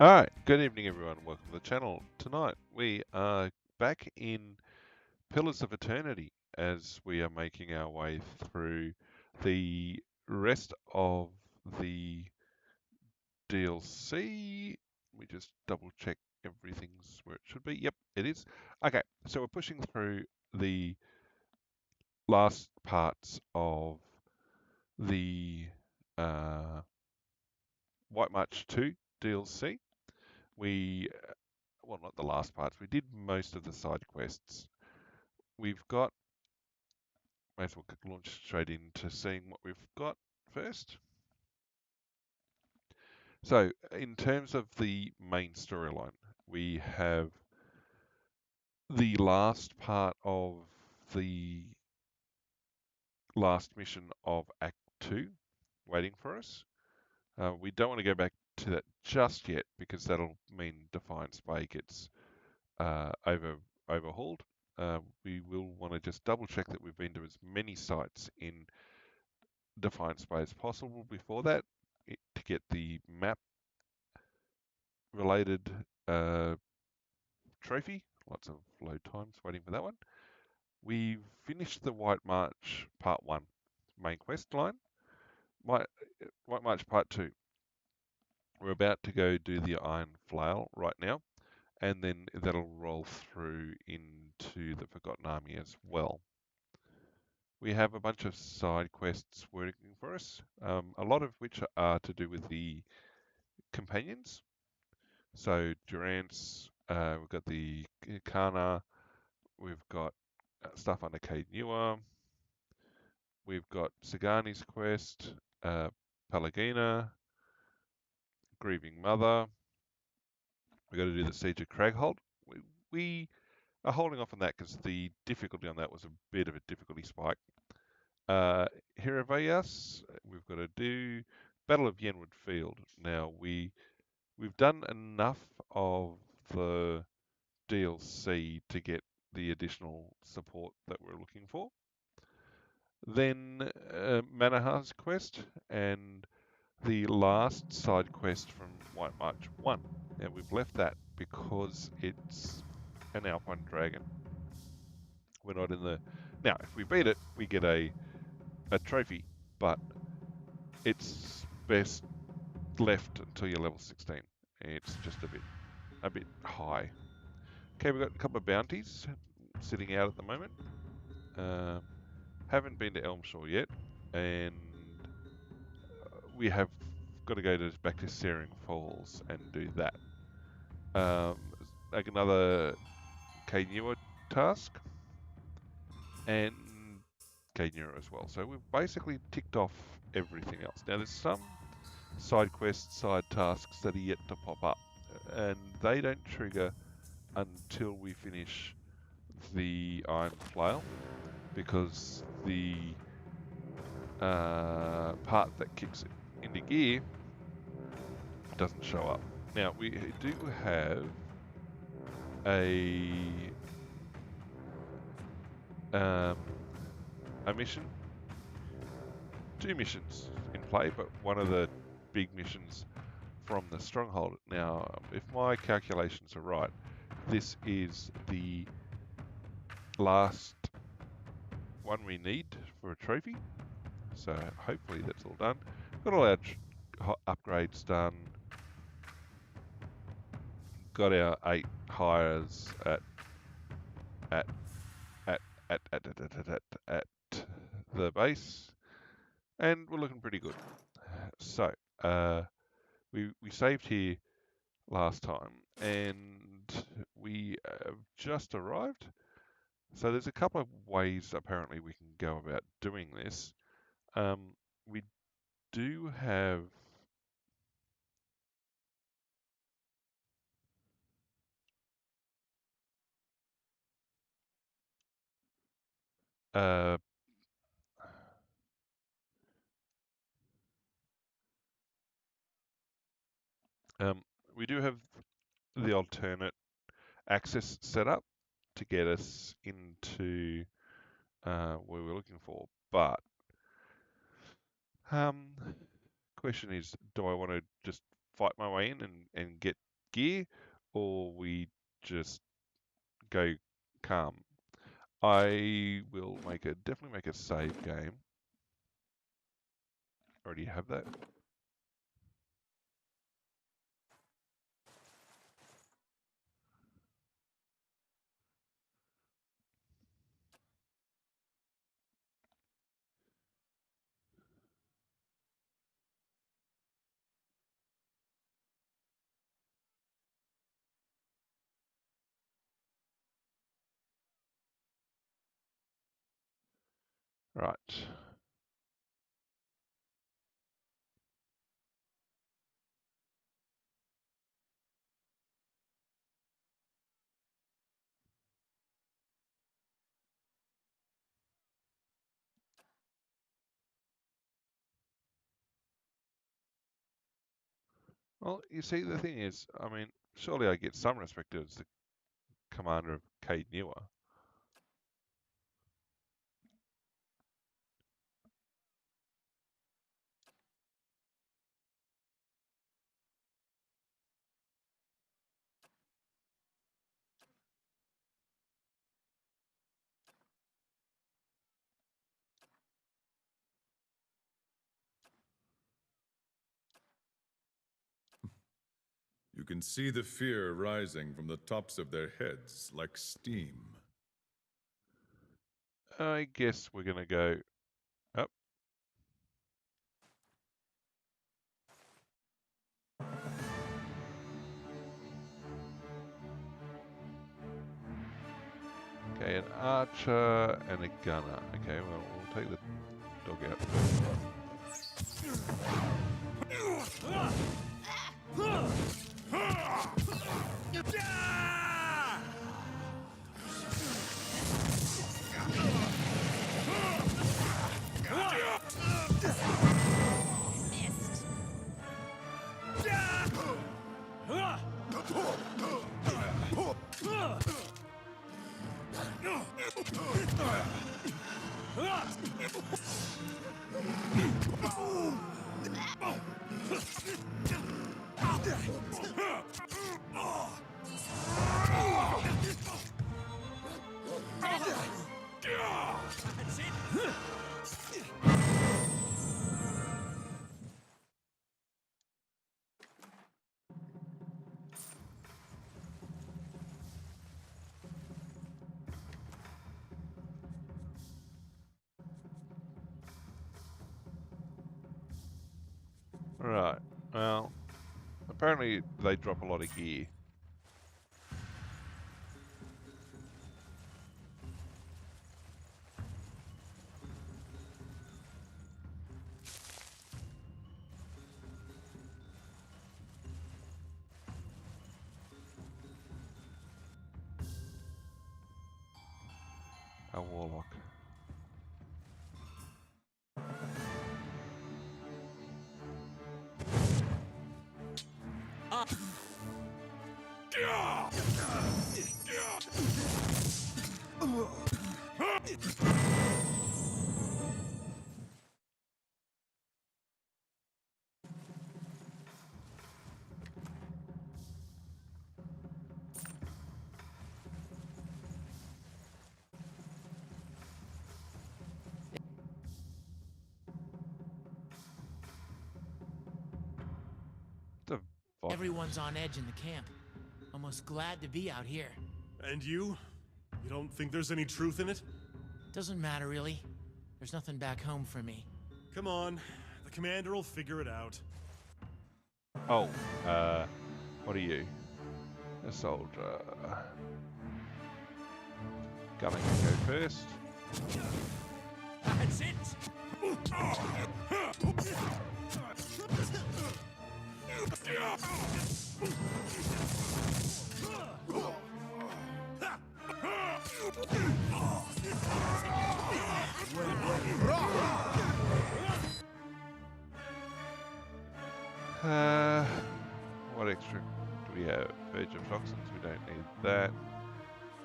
Alright, good evening everyone, welcome to the channel. Tonight we are back in Pillars of Eternity as we are making our way through the rest of the DLC. We just double check everything's where it should be. Yep, it is. Okay, so we're pushing through the last parts of the uh, White March 2 DLC. We well, not the last parts. We did most of the side quests. We've got, may as well launch straight into seeing what we've got first. So, in terms of the main storyline, we have the last part of the last mission of Act 2 waiting for us. We don't want to go back to that just yet because that'll mean Defiance Bay gets overhauled. We will want to just double check that we've been to as many sites in Defiance Bay as possible before that to get the map related uh, trophy. Lots of load times waiting for that one. We've finished the White March Part 1 main quest line. White March Part 2. We're about to go do the Iron Flail right now, and then that'll roll through into the Forgotten Army as well. We have a bunch of side quests working for us, a lot of which are to do with the companions. So Durance, we've got the Kana, we've got stuff under Cade Newer, we've got Sagani's quest, Palagina, Grieving Mother. We've got to do the Siege of Craghold. We are holding off on that because the difficulty on that was a bit of a difficulty spike. Hiravias, we've got to do Battle of Yenwood Field. Now we've done enough of the DLC to get the additional support that we're looking for. Then Manahar's quest and the last side quest from White March 1. Now we've left that because it's an Alpine Dragon. We're not in the... Now, if we beat it, we get a trophy, but it's best left until you're level 16. It's just a bit high. Okay, we've got a couple of bounties sitting out at the moment. Haven't been to Elmshore yet, and we have got to go back to Searing Falls and do that. Like another Kainua task, and Kainua as well. So we've basically ticked off everything else. Now there's some side quests, side tasks that are yet to pop up, and they don't trigger until we finish the Iron Flail, because the part that kicks it into gear doesn't show up. Now we do have a mission, two missions in play, but one of the big missions from the stronghold. Now, if my calculations are right, this is the last one we need for a trophy. So hopefully that's all done. Got all our upgrades done. Got our 8 hires at the base, and we're looking pretty good. So we saved here last time, and we have just arrived. So there's a couple of ways apparently we can go about doing this. We do have uh, um, we do have the alternate access set up to get us into where we're looking for, but question is, do I want to just fight my way in and get gear, or we just go calm. I will definitely make a save game. Already have that. Right. Well, you see, the thing is, I mean, surely I get some respect as the commander of Cade Newer. You can see the fear rising from the tops of their heads like steam. I guess we're going to go up. Okay, an archer and a gunner. Okay, well, we'll take the dog out first. Right, well, apparently they drop a lot of gear. A warlock. The Everyone's on edge in the camp. Almost glad to be out here. And you? You don't think there's any truth in it? Doesn't matter, really. There's nothing back home for me. Come on, the commander will figure it out. Oh, what are you? A soldier. Gunner can go first. That's it! What extra do we have? Verge of toxins, we don't need that.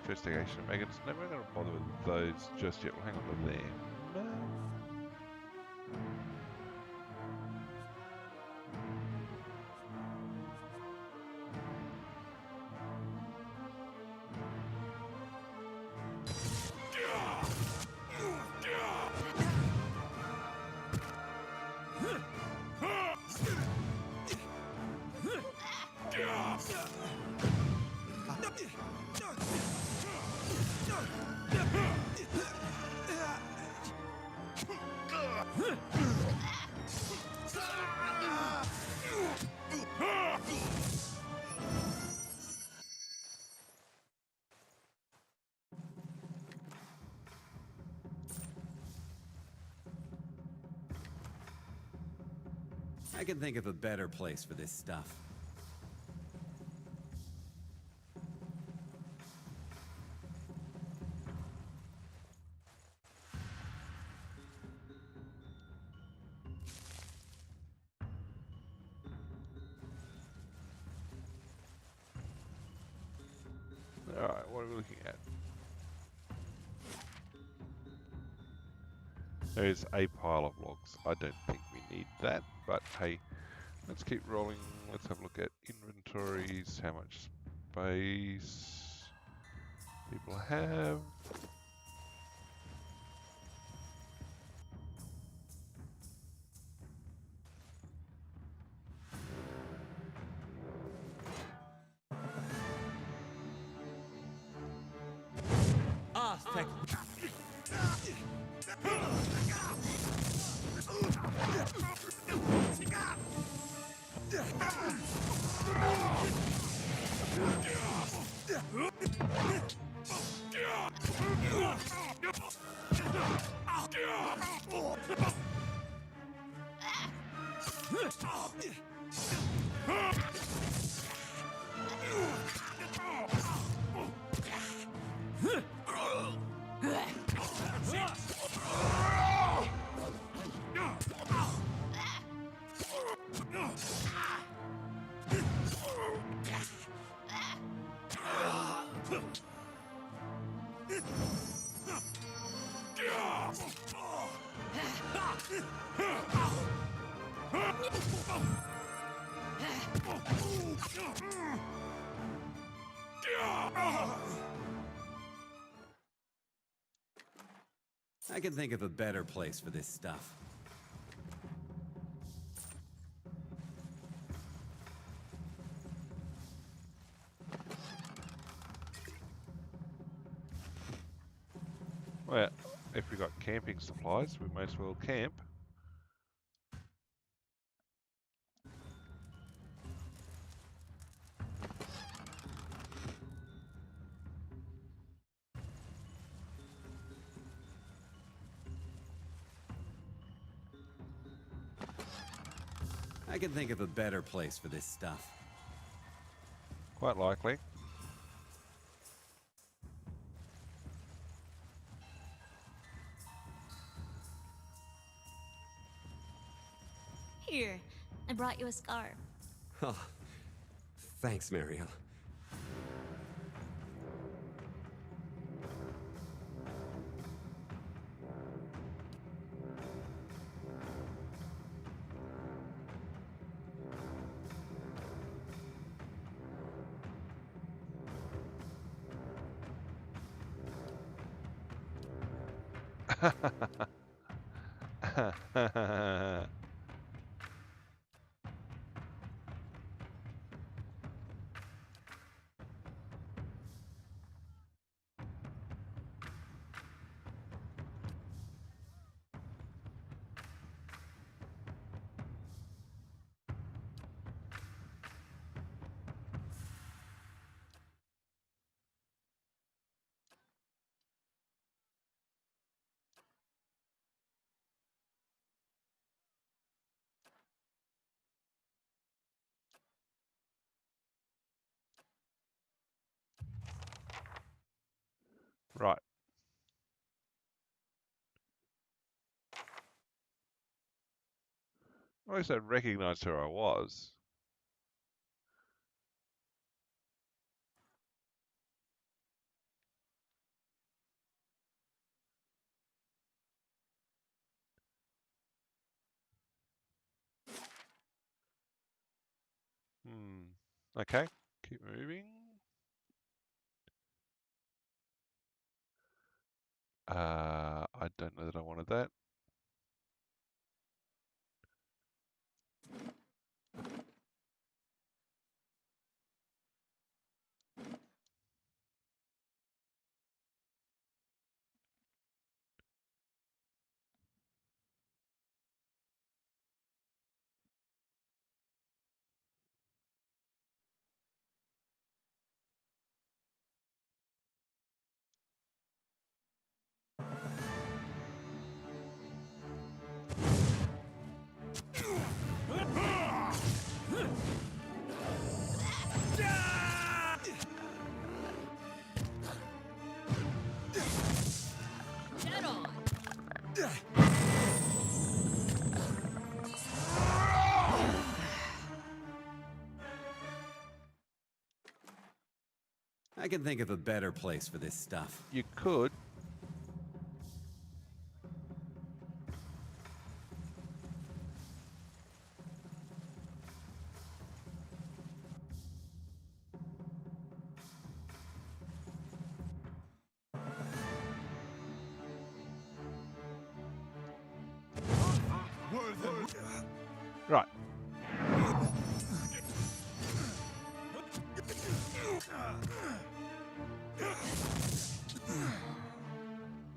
Investigation of maggots, never going to bother with those just yet. We'll hang on to them. I can think of a better place for this stuff. Alright, what are we looking at? There's a pile of logs. I don't think we need that, but hey, let's keep rolling. Let's have a look at inventories, how much space people have. Ah, tech. I can think of a better place for this stuff. Well, if we got camping supplies, we may as well camp. I can think of a better place for this stuff. Quite likely. Here, I brought you a scarf. Oh, thanks, Mariel. Right. At least I recognised who I was. Okay, keep moving. I don't know that I wanted that. I can think of a better place for this stuff. You could. Right.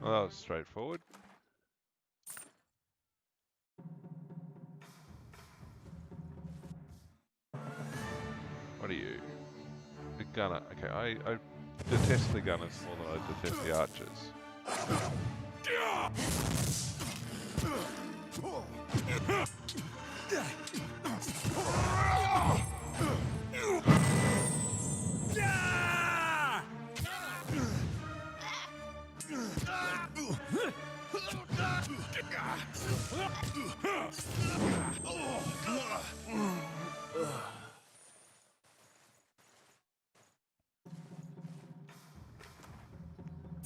Well, that was straightforward. What are you? The gunner. Okay, I detest the gunners more than I detest the archers.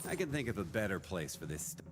I can think of a better place for this stuff.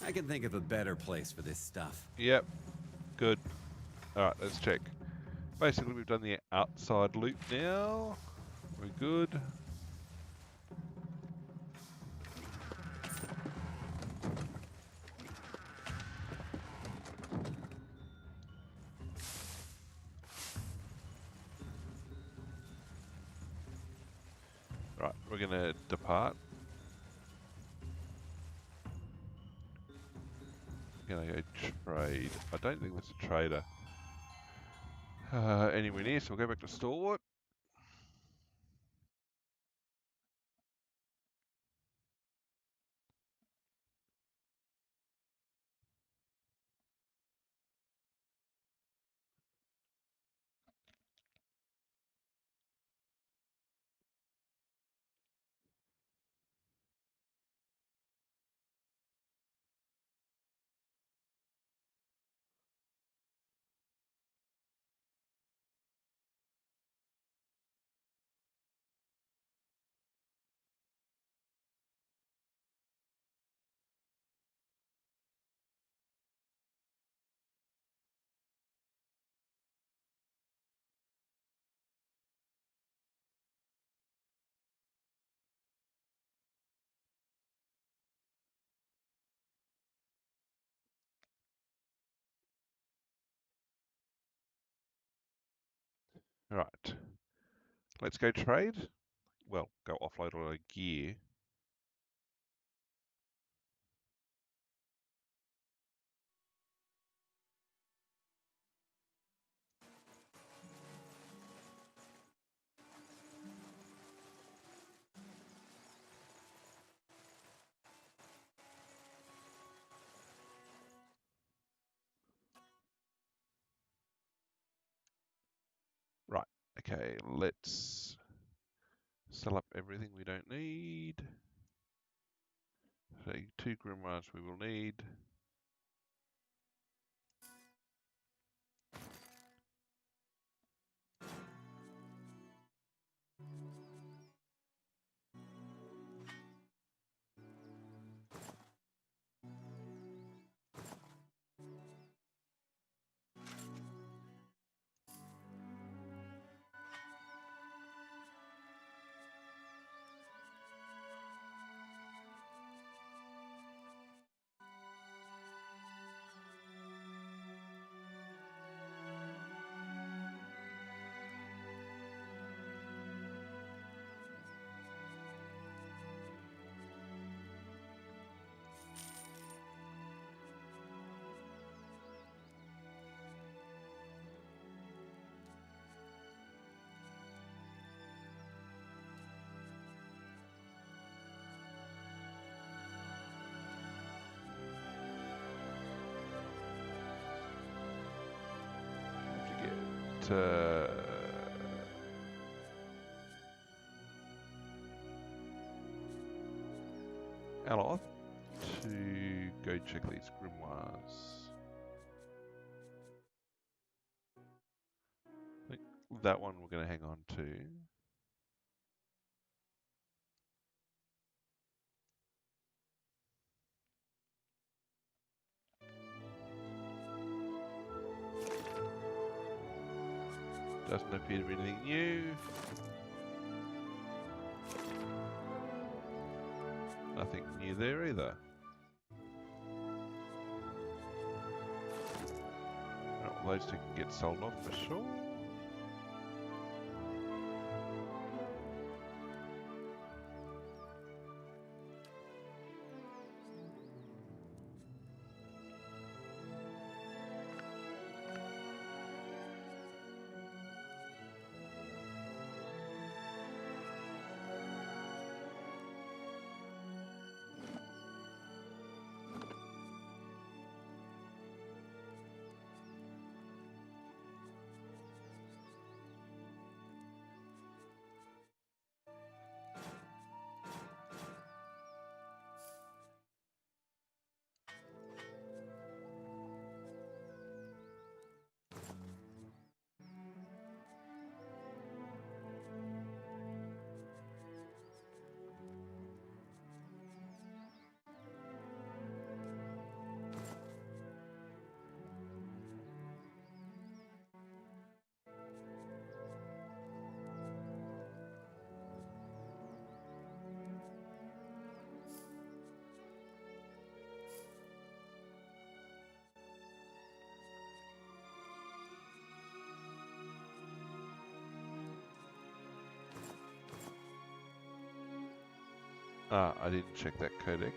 I can think of a better place for this stuff. Yep. Good. Alright, let's check. Basically, we've done the outside loop now. We're good. Right, we're going to depart. Gonna go trade. I don't think there's a trader anywhere near, so we'll go back to Stalwart. Right, let's go trade. Well, go offload all our gear. Right, okay, let's sell up everything we don't need. So 2 grimoires we will need. Aloth to go check these grimoires. I think that one we're going to hang on to. Doesn't appear to be anything new. Nothing new there either. Well, those two can get sold off for sure. I didn't check that codex.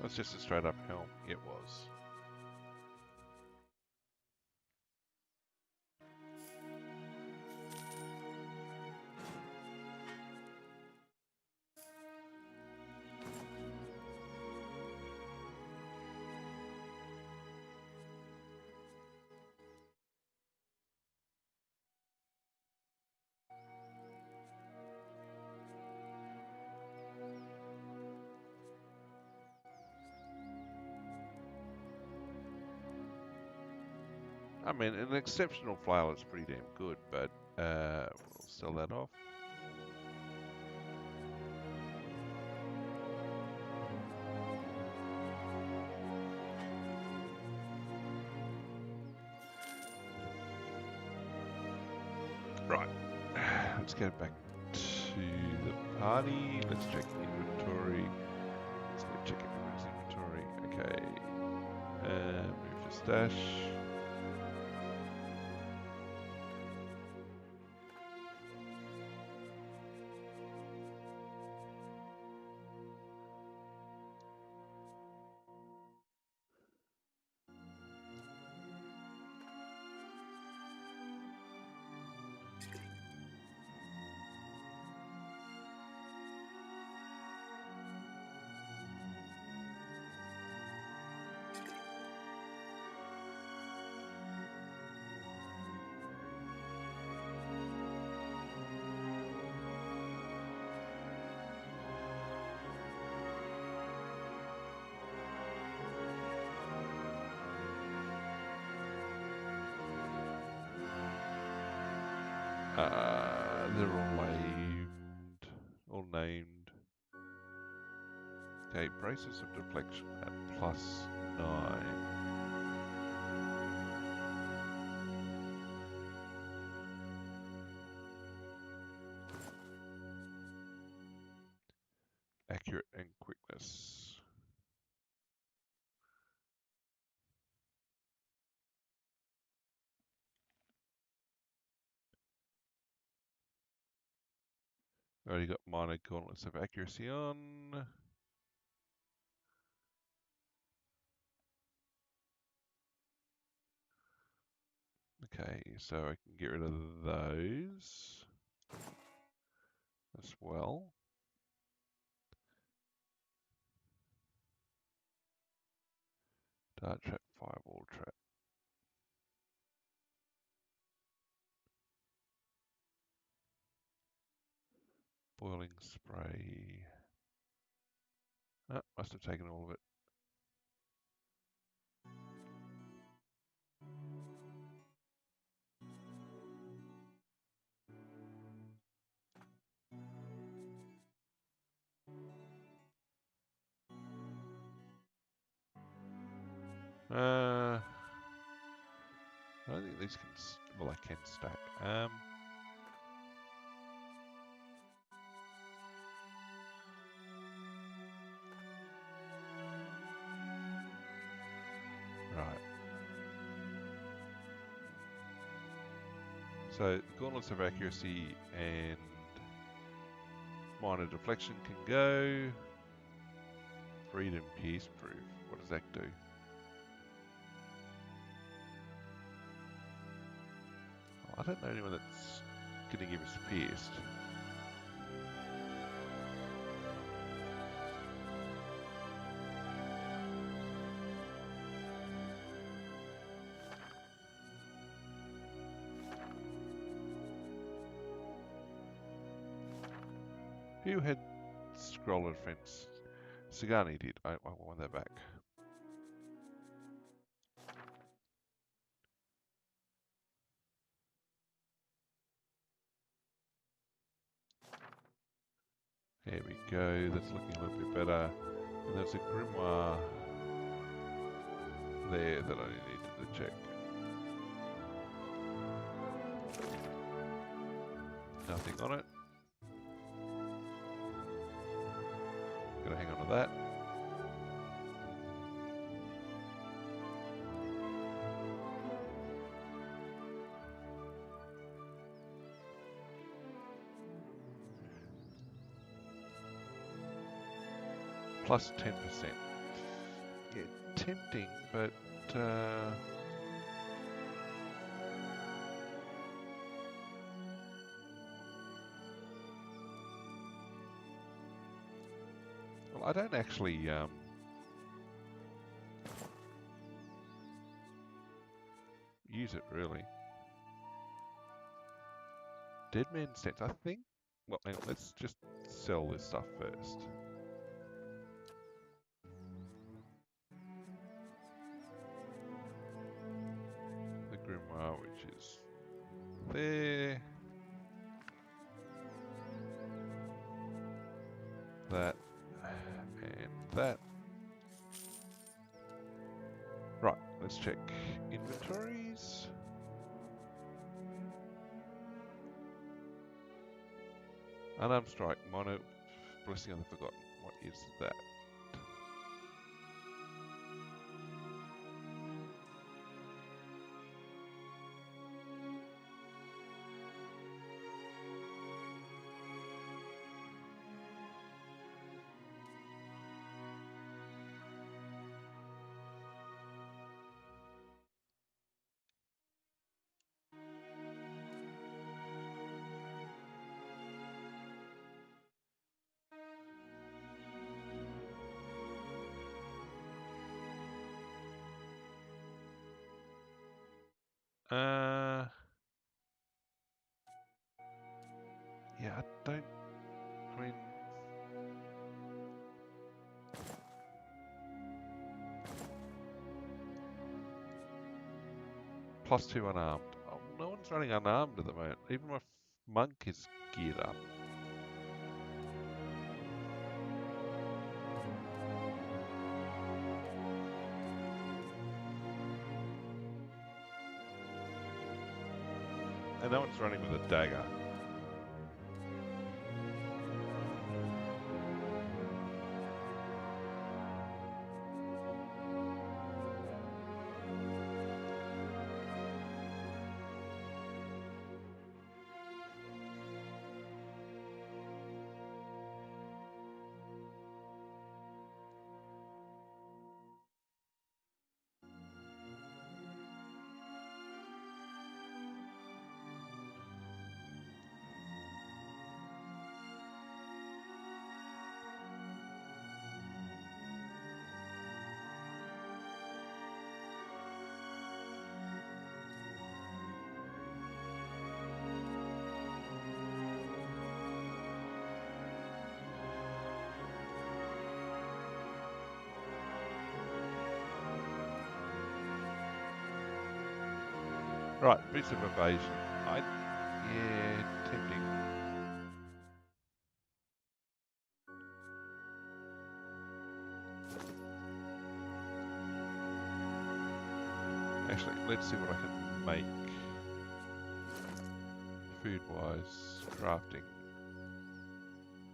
That's just a straight up helm. It was. I mean, an exceptional flail is pretty damn good, but we'll sell that off. Right, let's go back to the party. Let's check inventory. Let's go check everyone's inventory. Okay, move to stash. They're all named. Okay, braces of deflection at +9. Accurate and quickness. Already got minor gauntlets of accuracy on. Okay, so I can get rid of those as well. Dart trap, fireball trap. Boiling spray. Ah, must have taken all of it. I don't think these can. Well, I can stack. Right. So gauntlets of accuracy and minor deflection can go. Freedom pierce proof. What does that do? Oh, I don't know anyone that's going to give us pierced. Who had scroller defense? Sagani did. I want that back. There we go. That's looking a little bit better. And there's a grimoire there that I needed to check. Nothing on it. Gotta hang on to that. Plus 10%. Yeah, tempting, but well, I don't actually use it really. Dead Man Stance, I think. Well, hang on, let's just sell this stuff first. The grimoire, which is there. That and that. Right, let's check inventories. Unarmed strike, mono, blessing of the forgotten. What is that? Yeah, I don't. I mean, +2 unarmed. Oh, no one's running unarmed at the moment. Even my monk is geared up. And no one's running with a dagger. Right, boots of evasion. Yeah, tempting. Actually, let's see what I can make food-wise, crafting.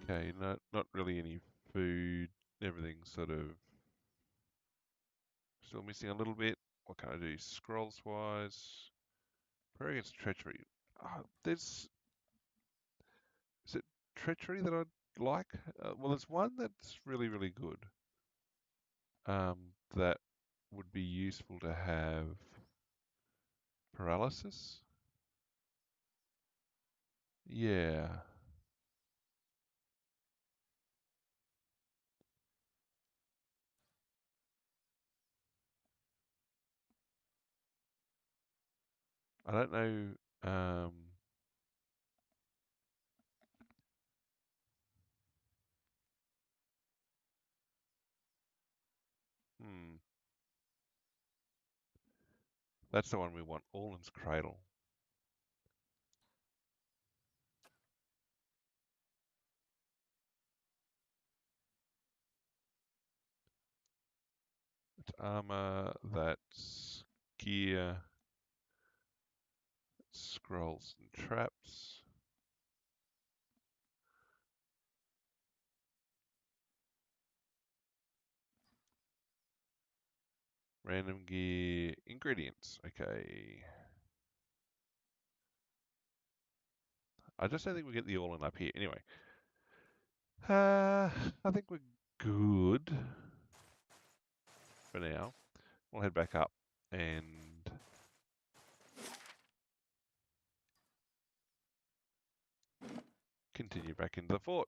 Okay, not really any food. Everything's sort of still missing a little bit. What can I do? Scrolls-wise, prayer against treachery. Is it treachery that I'd like? Well, there's one that's really, really good. That would be useful to have. Paralysis? Yeah. I don't know. Hmm. That's the one we want. Orland's Cradle. It's armor. That's gear. Scrolls and traps. Random gear. Ingredients. Okay. I just don't think we get the Orland up here. Anyway. I think we're good for now. We'll head back up and continue back into the fort.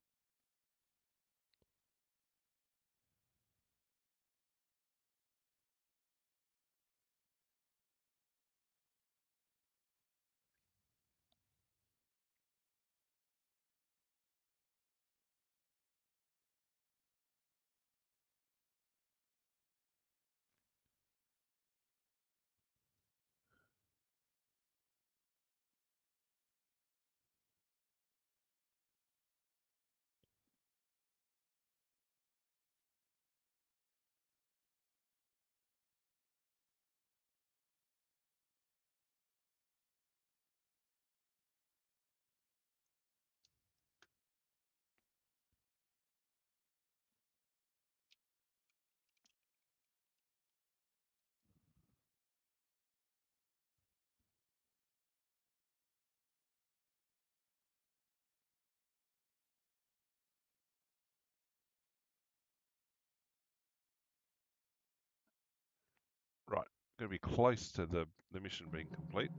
Right. Going to be close to the mission being complete.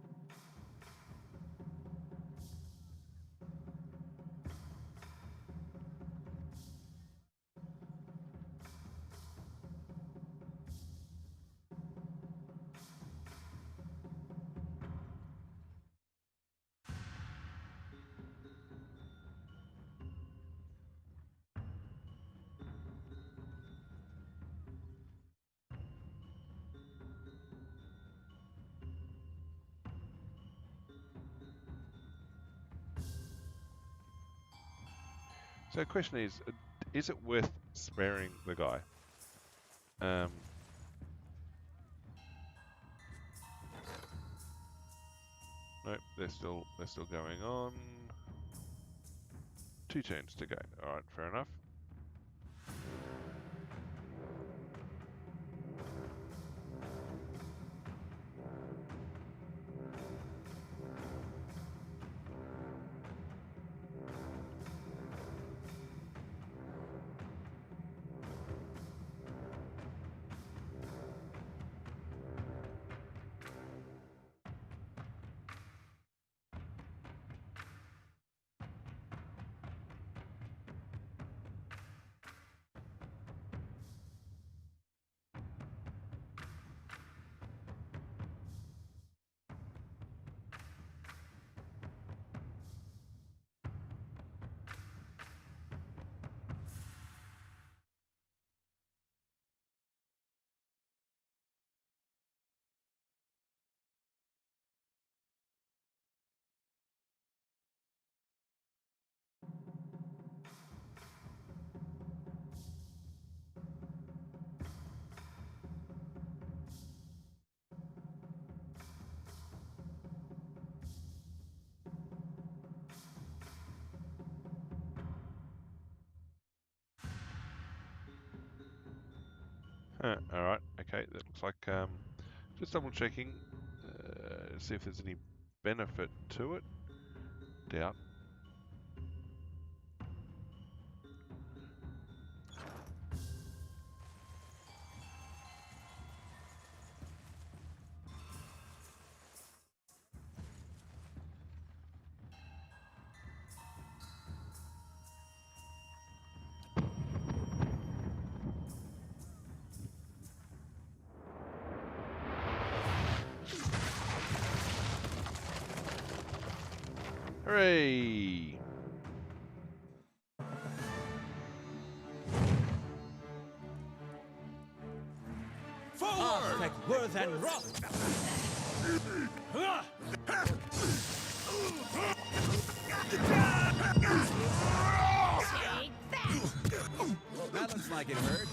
So the question is it worth sparing the guy? Nope, they're still going on. 2 turns to go. All right, fair enough. Alright, okay, that looks like, just double checking, see if there's any benefit to it. Doubt. Hooray! Forward! Worth and rock! Take that! That looks like it hurt.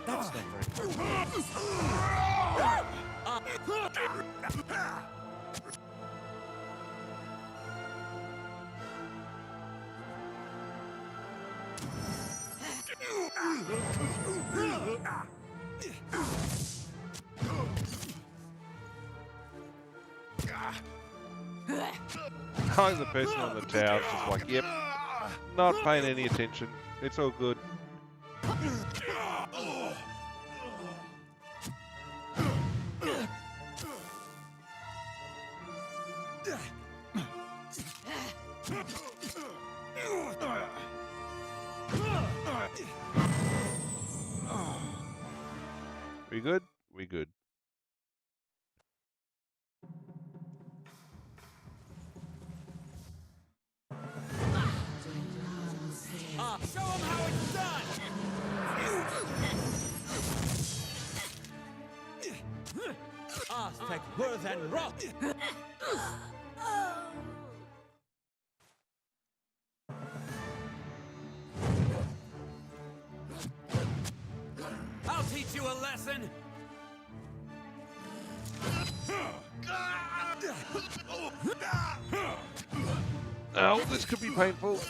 That's not very I like the person on the tower just like, yep, not paying any attention. It's all good. We good? We good. Show them how it's done! Aztec worth and rock! I'll teach you a lesson! Oh, this could be painful.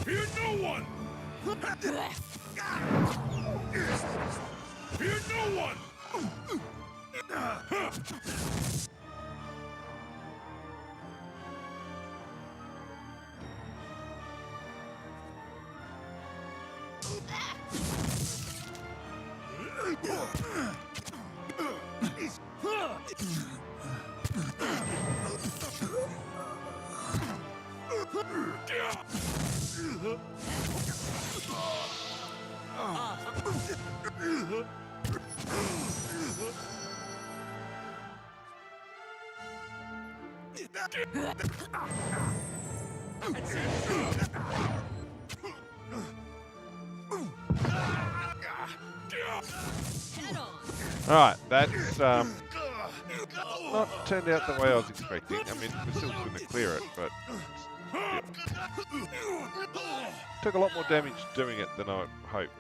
Fear no one! Fear no one! Alright, that's not turned out the way I was expecting. I mean, we're still going to clear it, but yeah. Took a lot more damage doing it than I hoped.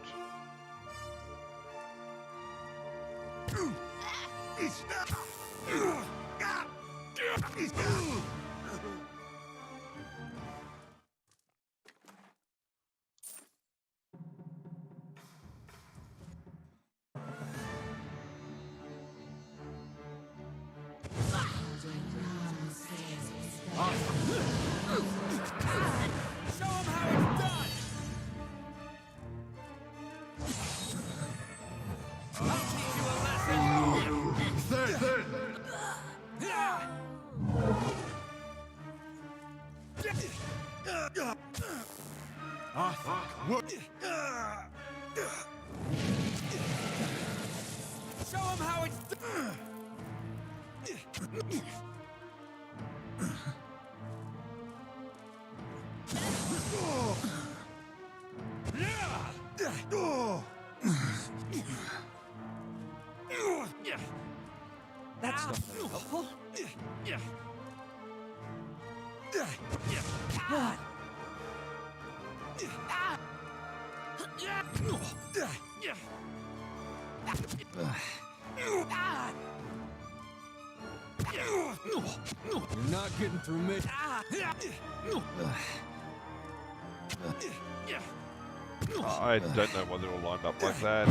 Show him how it's done! That's not very helpful. You're not getting through me. I don't know why they're all lined up like that.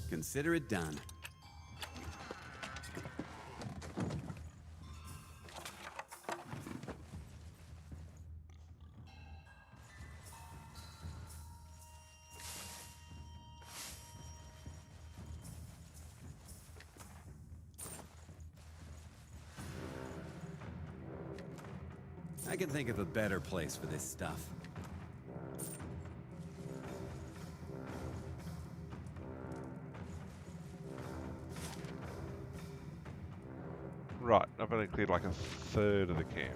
Consider it done. I can think of a better place for this stuff. Right, I've only cleared like a third of the camp.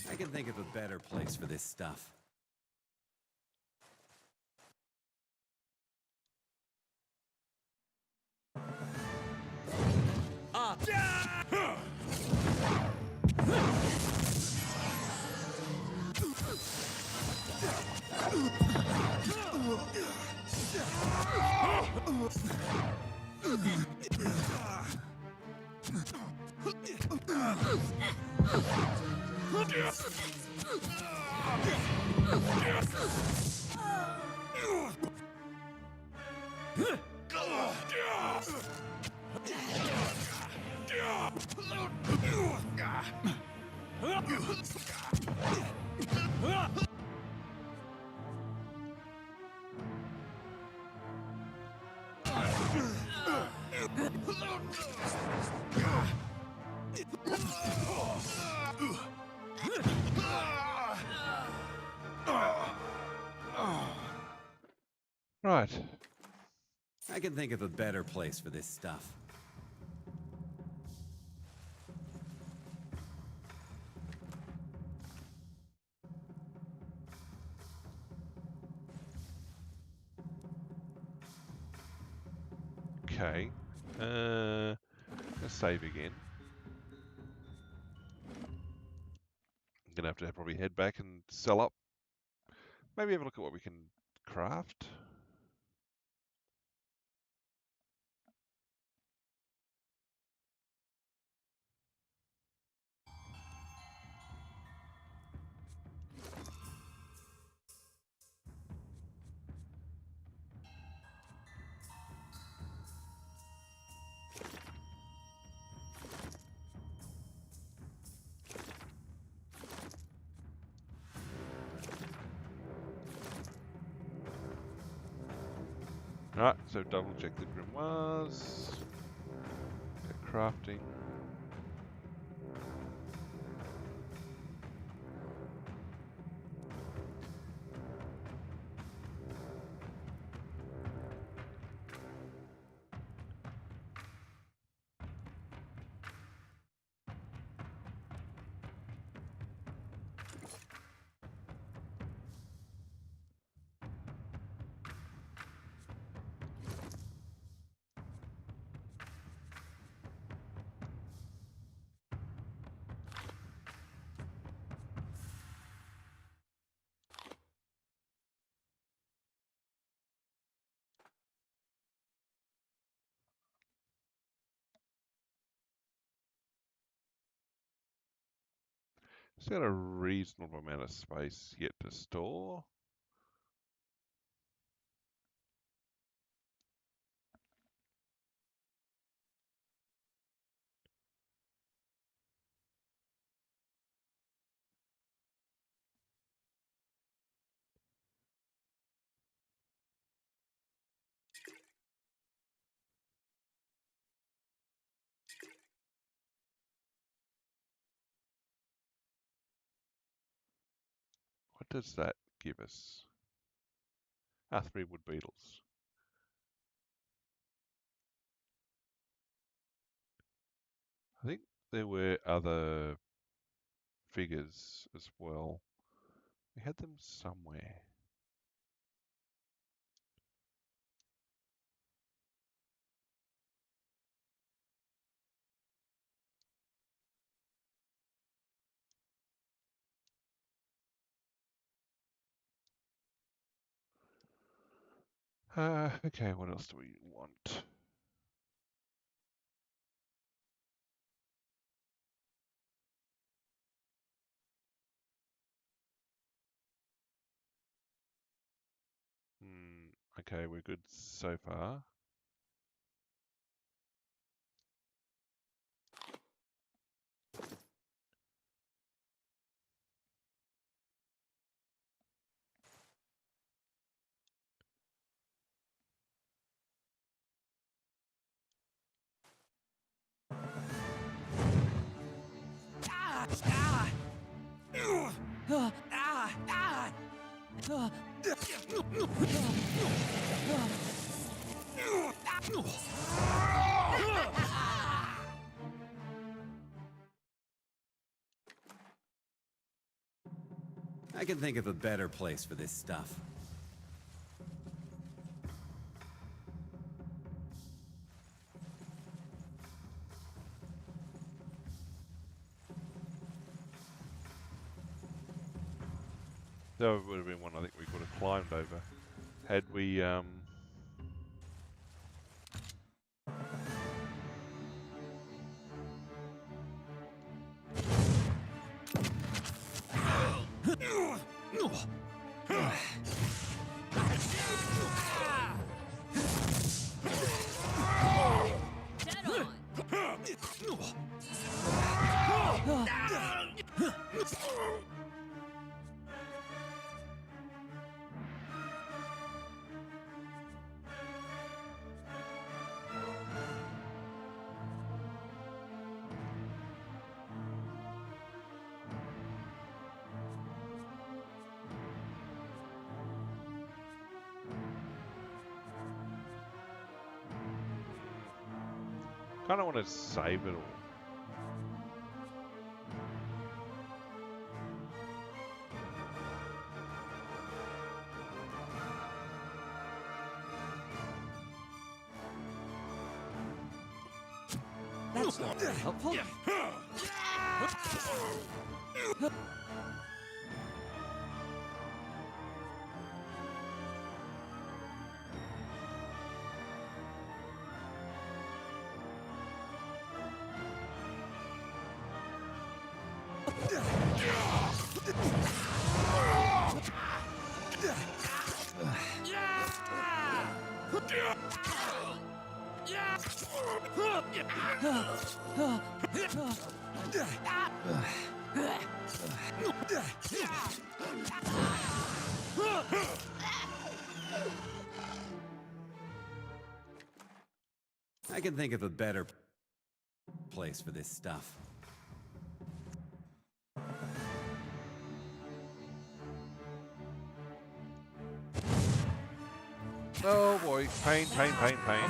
I can think of a better place for this stuff. Right. I can think of a better place for this stuff. Okay. Let's save again. I'm going to probably head back and sell up. Maybe have a look at what we can craft. Alright, so double check the grimoires. Get crafting. It's got a reasonable amount of space yet to store. What does that give us? Ah, 3 wood beetles. I think there were other figures as well. We had them somewhere. Okay, what else do we want? Okay, we're good so far. I can think of a better place for this stuff. That would have been one I think we could have climbed over had we kind of want to save it all. That's not very helpful. I can think of a better place for this stuff. Oh boy, pain, pain, pain, pain.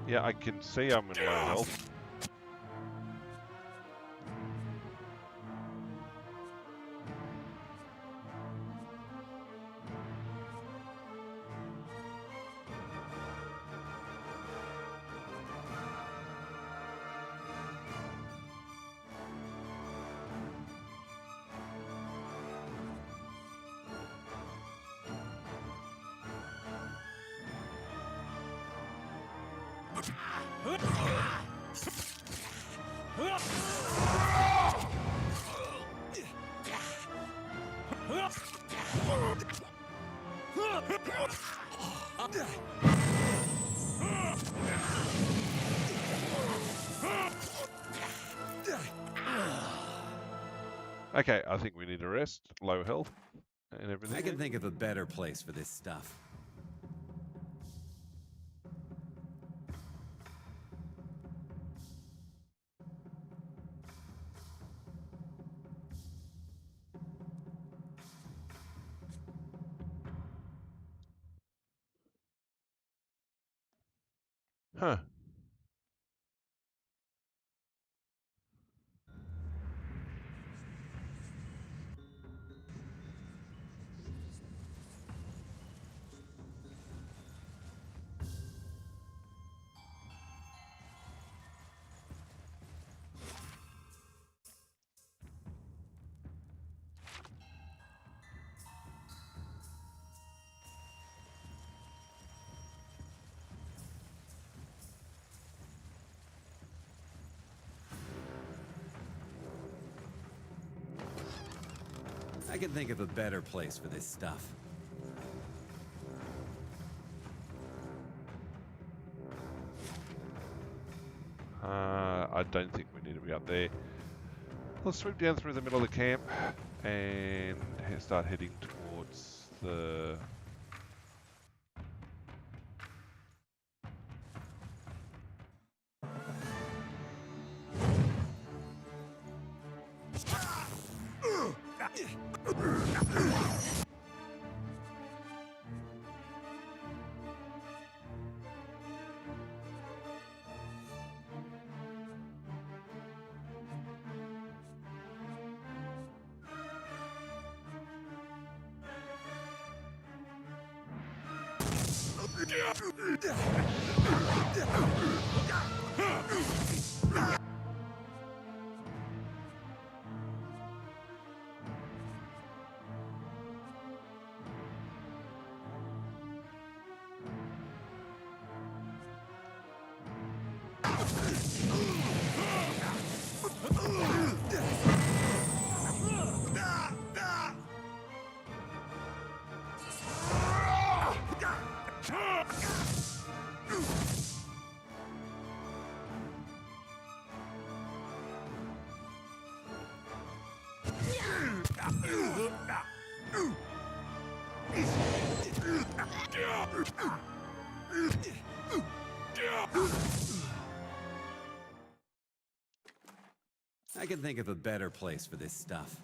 Yeah, I can see I'm in low health. Okay, I think we need a rest. Low health and everything. I can think of a better place for this stuff. Huh. I can think of a better place for this stuff. I don't think we need to be up there. Let's swoop down through the middle of the camp and start heading towards the... I can think of a better place for this stuff.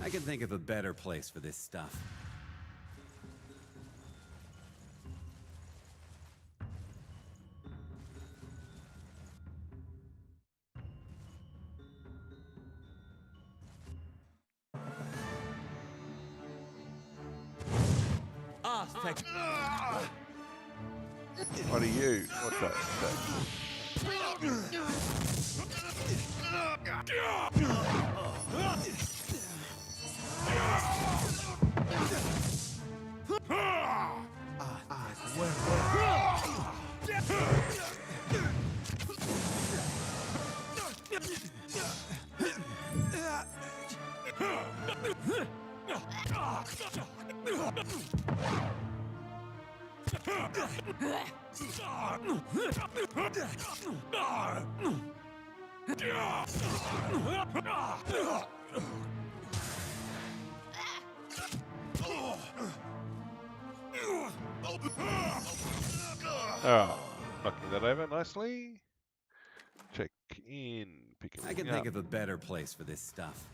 I can think of a better place for this stuff. protect. What are you? What's that? Oh, knocking that over nicely. Check in, pick I can everything think up. of a better place for this stuff.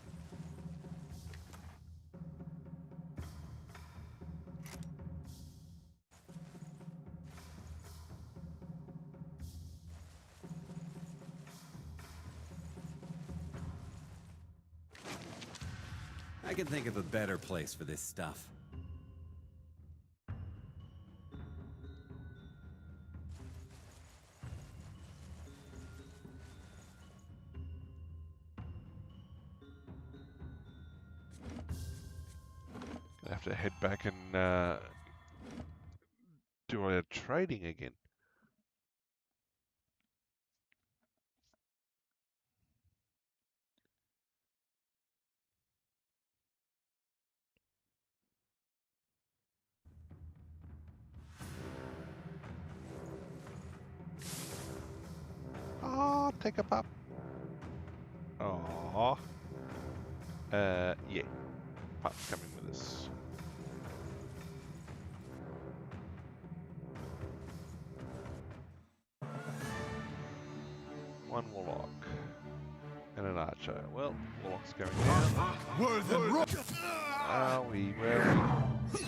I can think of a better place for this stuff. I have to head back and do our trading again. Oh, take a pup. Oh. Yeah. Pup's coming with us. One warlock. And an archer. Well, warlock's going down. Are we? Where are we?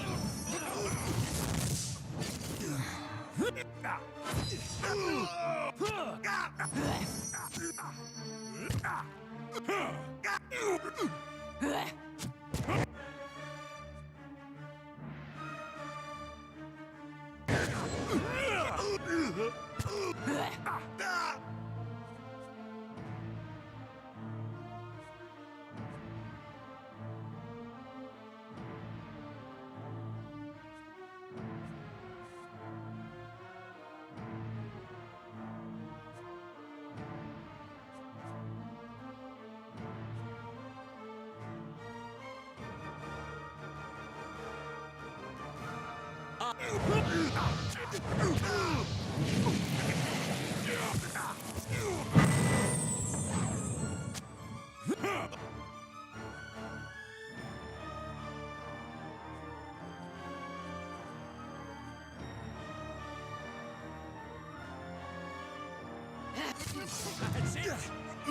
That's it.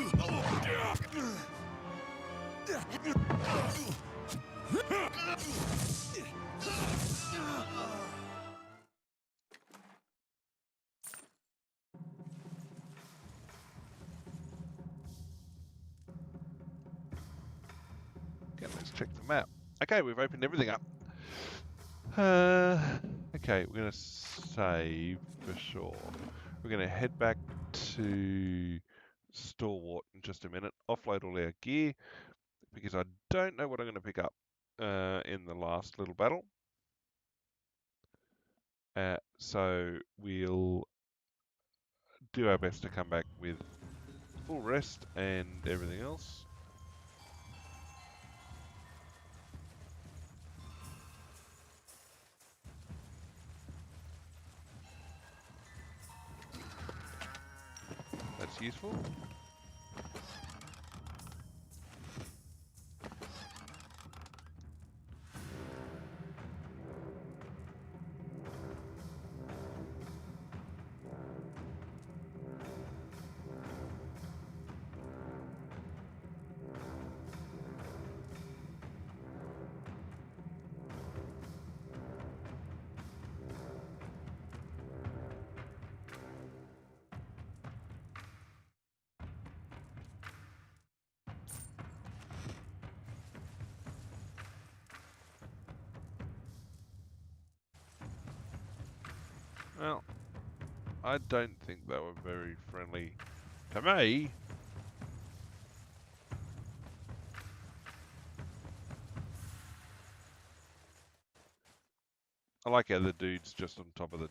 Okay, let's check the map. Okay, we've opened everything up. Okay, we're going to save for sure. We're going to head back to Stalwart in just a minute, offload all our gear, because I don't know what I'm going to pick up in the last little battle. So we'll do our best to come back with full rest and everything else. That's useful. Well, I don't think they were very friendly to me. I like how the dude's just on top of the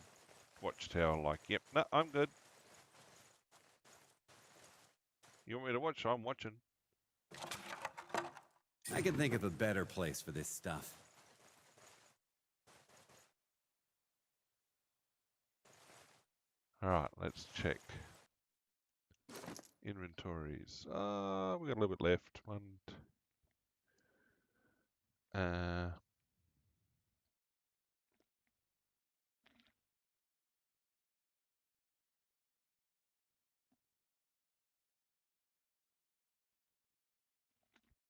watchtower like, yep, no, I'm good. You want me to watch? I'm watching. I can think of a better place for this stuff. Alright, let's check. Inventories. We got a little bit left. Uh,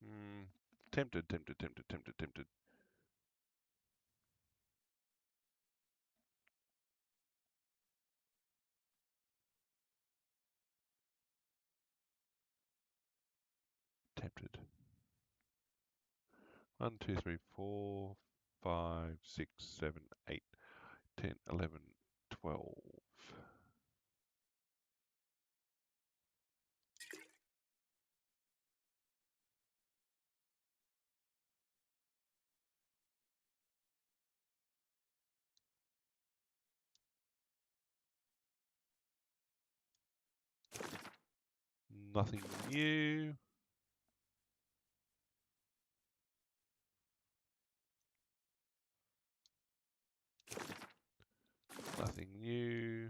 mm, tempted. Tempted. 1, 2, 3, 4, 5, 6, 7, 8, 10, 11, 12. Nothing new. Nothing new.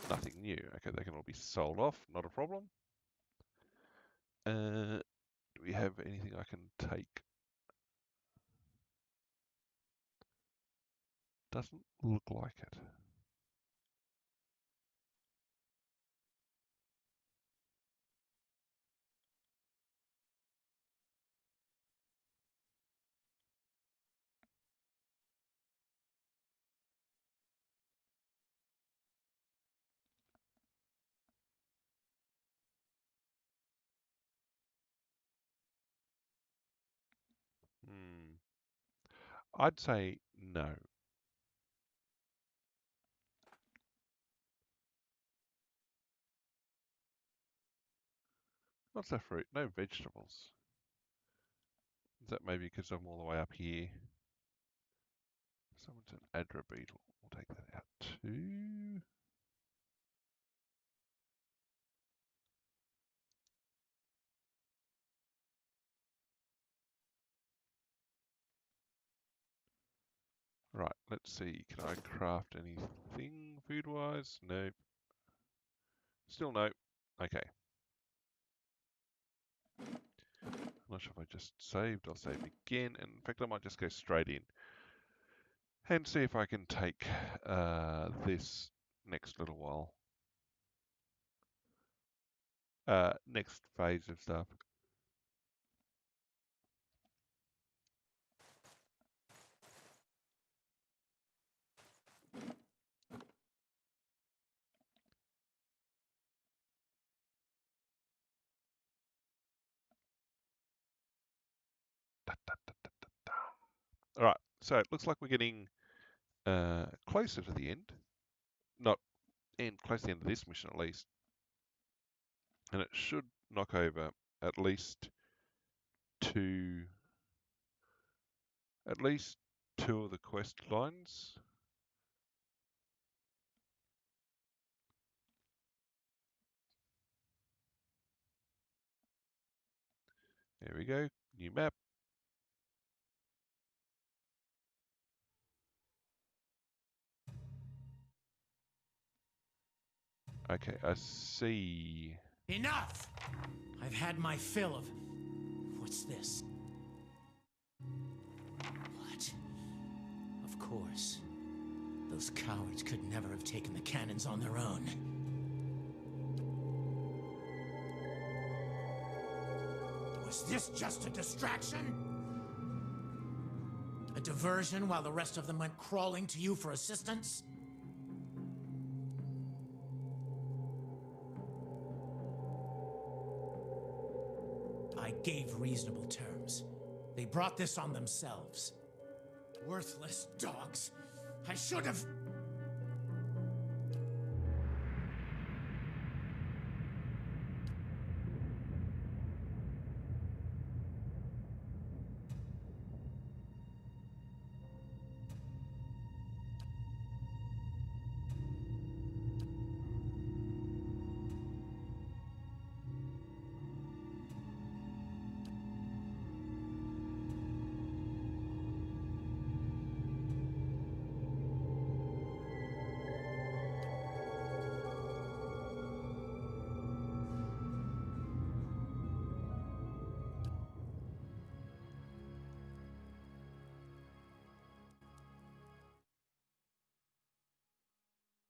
Nothing new. Okay, they can all be sold off. Not a problem. Do we have anything I can take? Doesn't look like it. Hmm. I'd say no. What's that fruit? No vegetables. Is that maybe because I'm all the way up here? Someone's an Adra beetle. We'll take that out too. Right, let's see. Can I craft anything food-wise? Nope. Still no. Okay. I'm not sure if I just saved. I'll save again. And in fact, I might just go straight in and see if I can take this next little while. Next phase of stuff. All right, so it looks like we're getting closer to the end. Not close to the end of this mission at least. And it should knock over at least two of the quest lines. There we go, new map. Okay, I see. Enough! I've had my fill of... What's this? What? Of course. Those cowards could never have taken the cannons on their own. Was this just a distraction? A diversion while the rest of them went crawling to you for assistance? I gave reasonable terms. They brought this on themselves. Worthless dogs. I should have...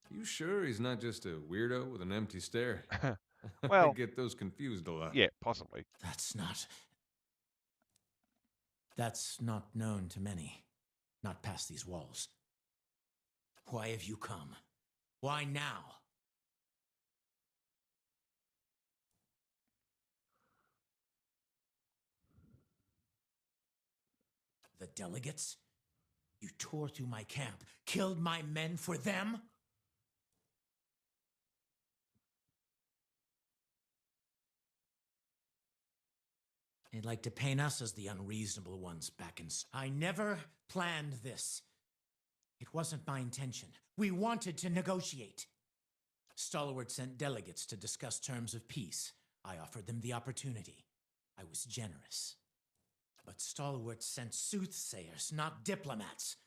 You sure he's not just a weirdo with an empty stare? I Well, get those confused a lot. yeah, possibly. That's not known to many. Not past these walls. Why have you come? Why now? The delegates? You tore through my camp, killed my men for them? They'd like to paint us as the unreasonable ones back in... I never planned this. It wasn't my intention. We wanted to negotiate. Stalwart sent delegates to discuss terms of peace. I offered them the opportunity. I was generous. But Stalwart sent soothsayers, not diplomats,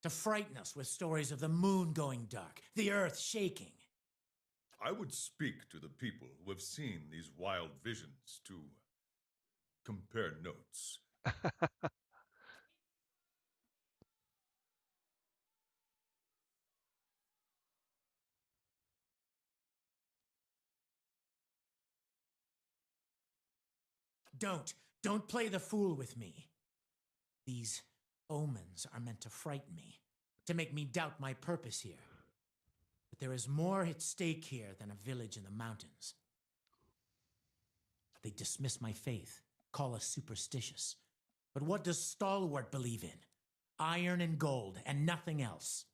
to frighten us with stories of the moon going dark, the earth shaking. I would speak to the people who have seen these wild visions to compare notes. Don't play the fool with me. These omens are meant to frighten me, to make me doubt my purpose here. But there is more at stake here than a village in the mountains. They dismiss my faith, call us superstitious. But what does Stalwart believe in? Iron and gold, and nothing else.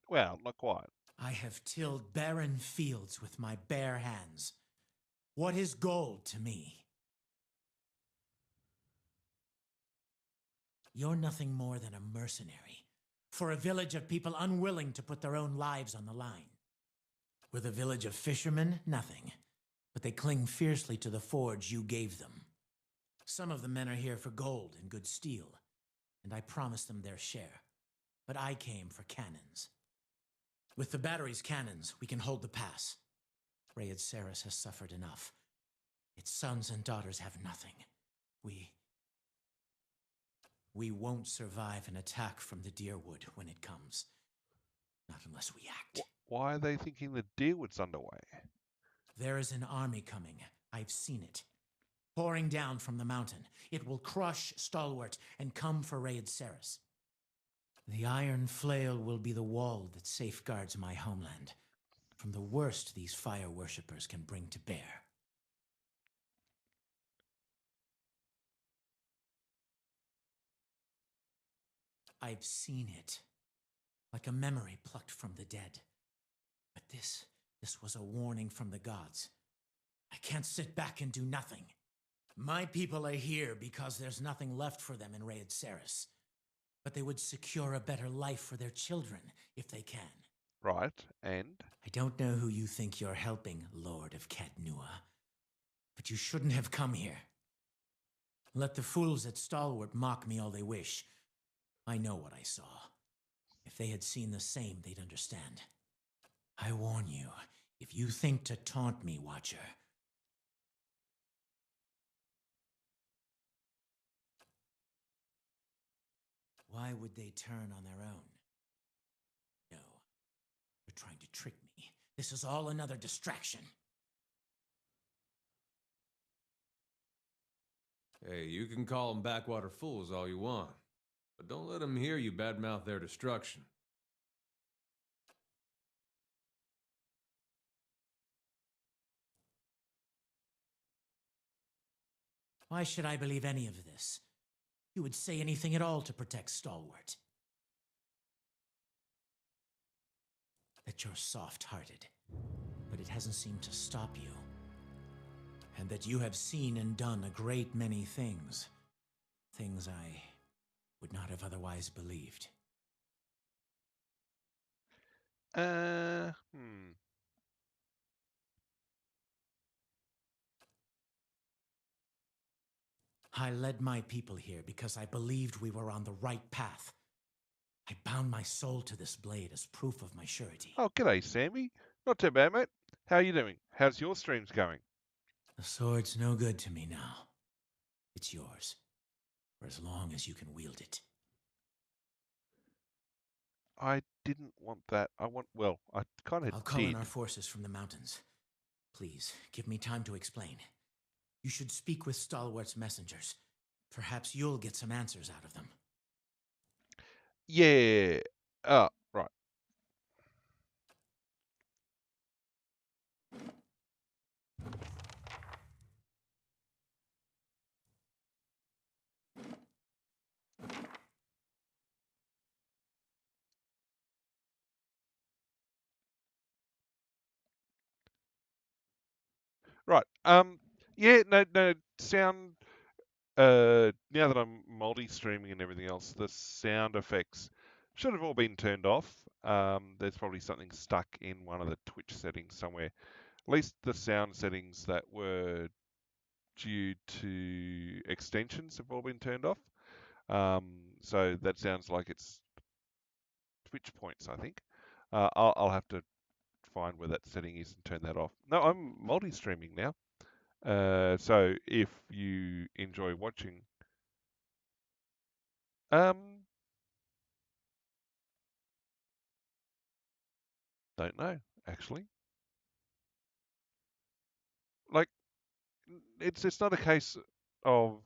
Well, not quite. I have tilled barren fields with my bare hands. What is gold to me? You're nothing more than a mercenary for a village of people unwilling to put their own lives on the line. With a village of fishermen, nothing. But they cling fiercely to the forge you gave them. Some of the men are here for gold and good steel, and I promised them their share. But I came for cannons. With the battery's cannons, we can hold the pass. Rayed Saris has suffered enough. Its sons and daughters have nothing. We won't survive an attack from the Deerwood when it comes. Not unless we act. Why are they thinking the Deerwood's underway? There is an army coming. I've seen it. Pouring down from the mountain. It will crush Stalwart and come for Rayed Saris. The iron flail will be the wall that safeguards my homeland from the worst these fire worshippers can bring to bear. I've seen it, like a memory plucked from the dead. But this was a warning from the gods. I can't sit back and do nothing. My people are here because there's nothing left for them in Rayed Saris. But they would secure a better life for their children if they can. Right, and? I don't know who you think you're helping, Lord of Katnua. But you shouldn't have come here. Let the fools at Stalwart mock me all they wish. I know what I saw. If they had seen the same, they'd understand. I warn you, if you think to taunt me, Watcher. Why would they turn on their own? No. They're trying to trick me. This is all another distraction. Hey, you can call them backwater fools all you want, but don't let them hear you badmouth their destruction. Why should I believe any of this? You would say anything at all to protect Stalwart. That you're soft-hearted, but it hasn't seemed to stop you. And that you have seen and done a great many things. Things I would not have otherwise believed. I led my people here because I believed we were on the right path. I bound my soul to this blade as proof of my surety. Oh, g'day, Sammy. Not too bad, mate. How are you doing? How's your streams going? The sword's no good to me now. It's yours, for as long as you can wield it. I didn't want that. Well, I kind of I'll call in did. our forces from the mountains. Please, give me time to explain. You should speak with Stalwart's messengers. Perhaps you'll get some answers out of them. Yeah. Right. Right. Yeah, no, sound, now that I'm multi-streaming and everything else, the sound effects should have all been turned off. There's probably something stuck in one of the Twitch settings somewhere. At least the sound settings that were due to extensions have all been turned off. So that sounds like it's Twitch points, I think. I'll have to find where that setting is and turn that off. No, I'm multi-streaming now. So if you enjoy watching, don't know actually. Like, it's not a case of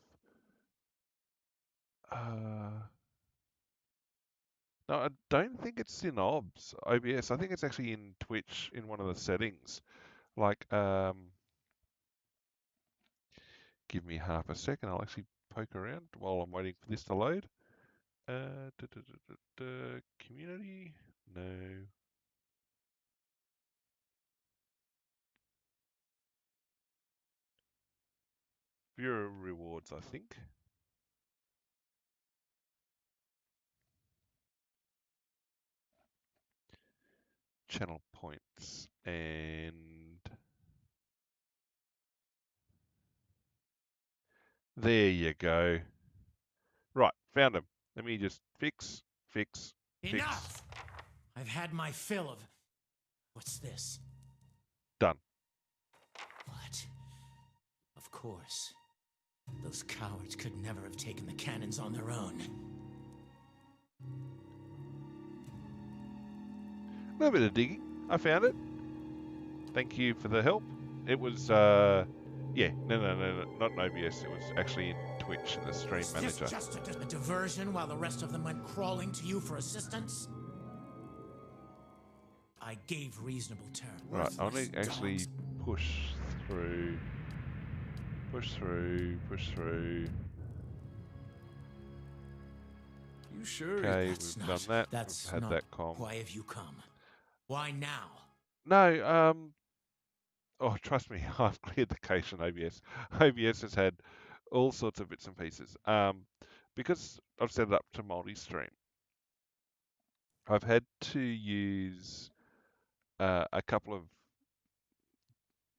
no, I don't think it's in OBS. I think it's actually in Twitch in one of the settings. Like, give me half a second. I'll actually poke around while I'm waiting for this to load. Community? No. Viewer rewards, I think. Channel points and there you go. Right, found him. Let me just fix. Enough! I've had my fill of... What's this? Done. What? Of course. Those cowards could never have taken the cannons on their own. A little bit of digging. I found it. Thank you for the help. It was, yeah, no, not in OBS. It was actually in Twitch in the stream manager. Is this just a diversion while the rest of them went crawling to you for assistance? I gave reasonable terms. Right, I want to actually push through. Push through. You sure? Okay, we've done that. That's we've had not that com. Why have you come? Why now? No, oh, trust me, I've cleared the cache on OBS. OBS has had all sorts of bits and pieces. Because I've set it up to multi-stream, I've had to use a couple of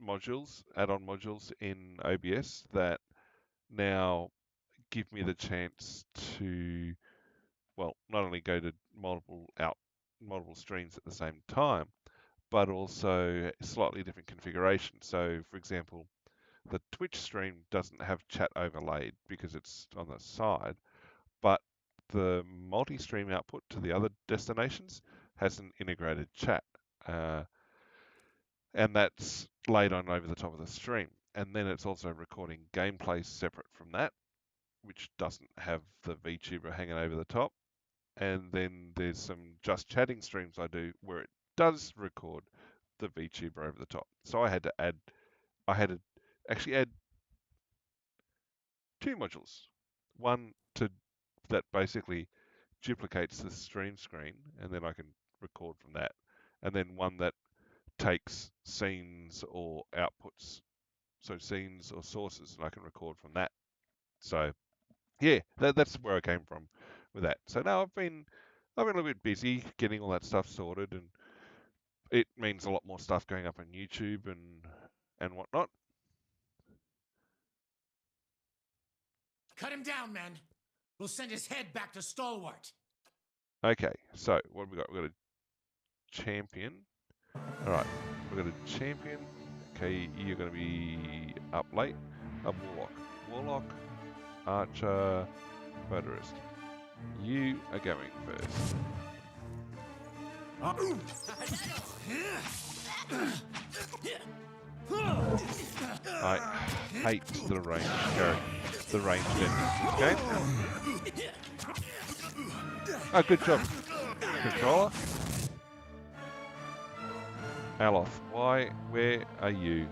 modules, add-on modules in OBS that now give me the chance to, well, not only go to multiple streams at the same time, but also slightly different configuration. So, for example, the Twitch stream doesn't have chat overlaid because it's on the side, but the multi-stream output to the other destinations has an integrated chat, and that's laid on over the top of the stream. And then it's also recording gameplay separate from that, which doesn't have the VTuber hanging over the top. And then there's some just chatting streams I do where it does record the VTuber over the top. So I had to actually add two modules. One that basically duplicates the stream screen, and then I can record from that. And then one that takes scenes or outputs, so scenes or sources, and I can record from that. So yeah, that's where I came from with that. So now I've been a little bit busy getting all that stuff sorted, and it means a lot more stuff going up on YouTube and whatnot. Cut him down, men. We'll send his head back to Stalwart. Okay, so what have we got? We've got a champion. All right, we've got a champion. Okay, you're going to be up late. A warlock, archer, motorist. You are going first. I hate the range the ranged enemies in this game. Oh, good job, controller. Aloth, where are you?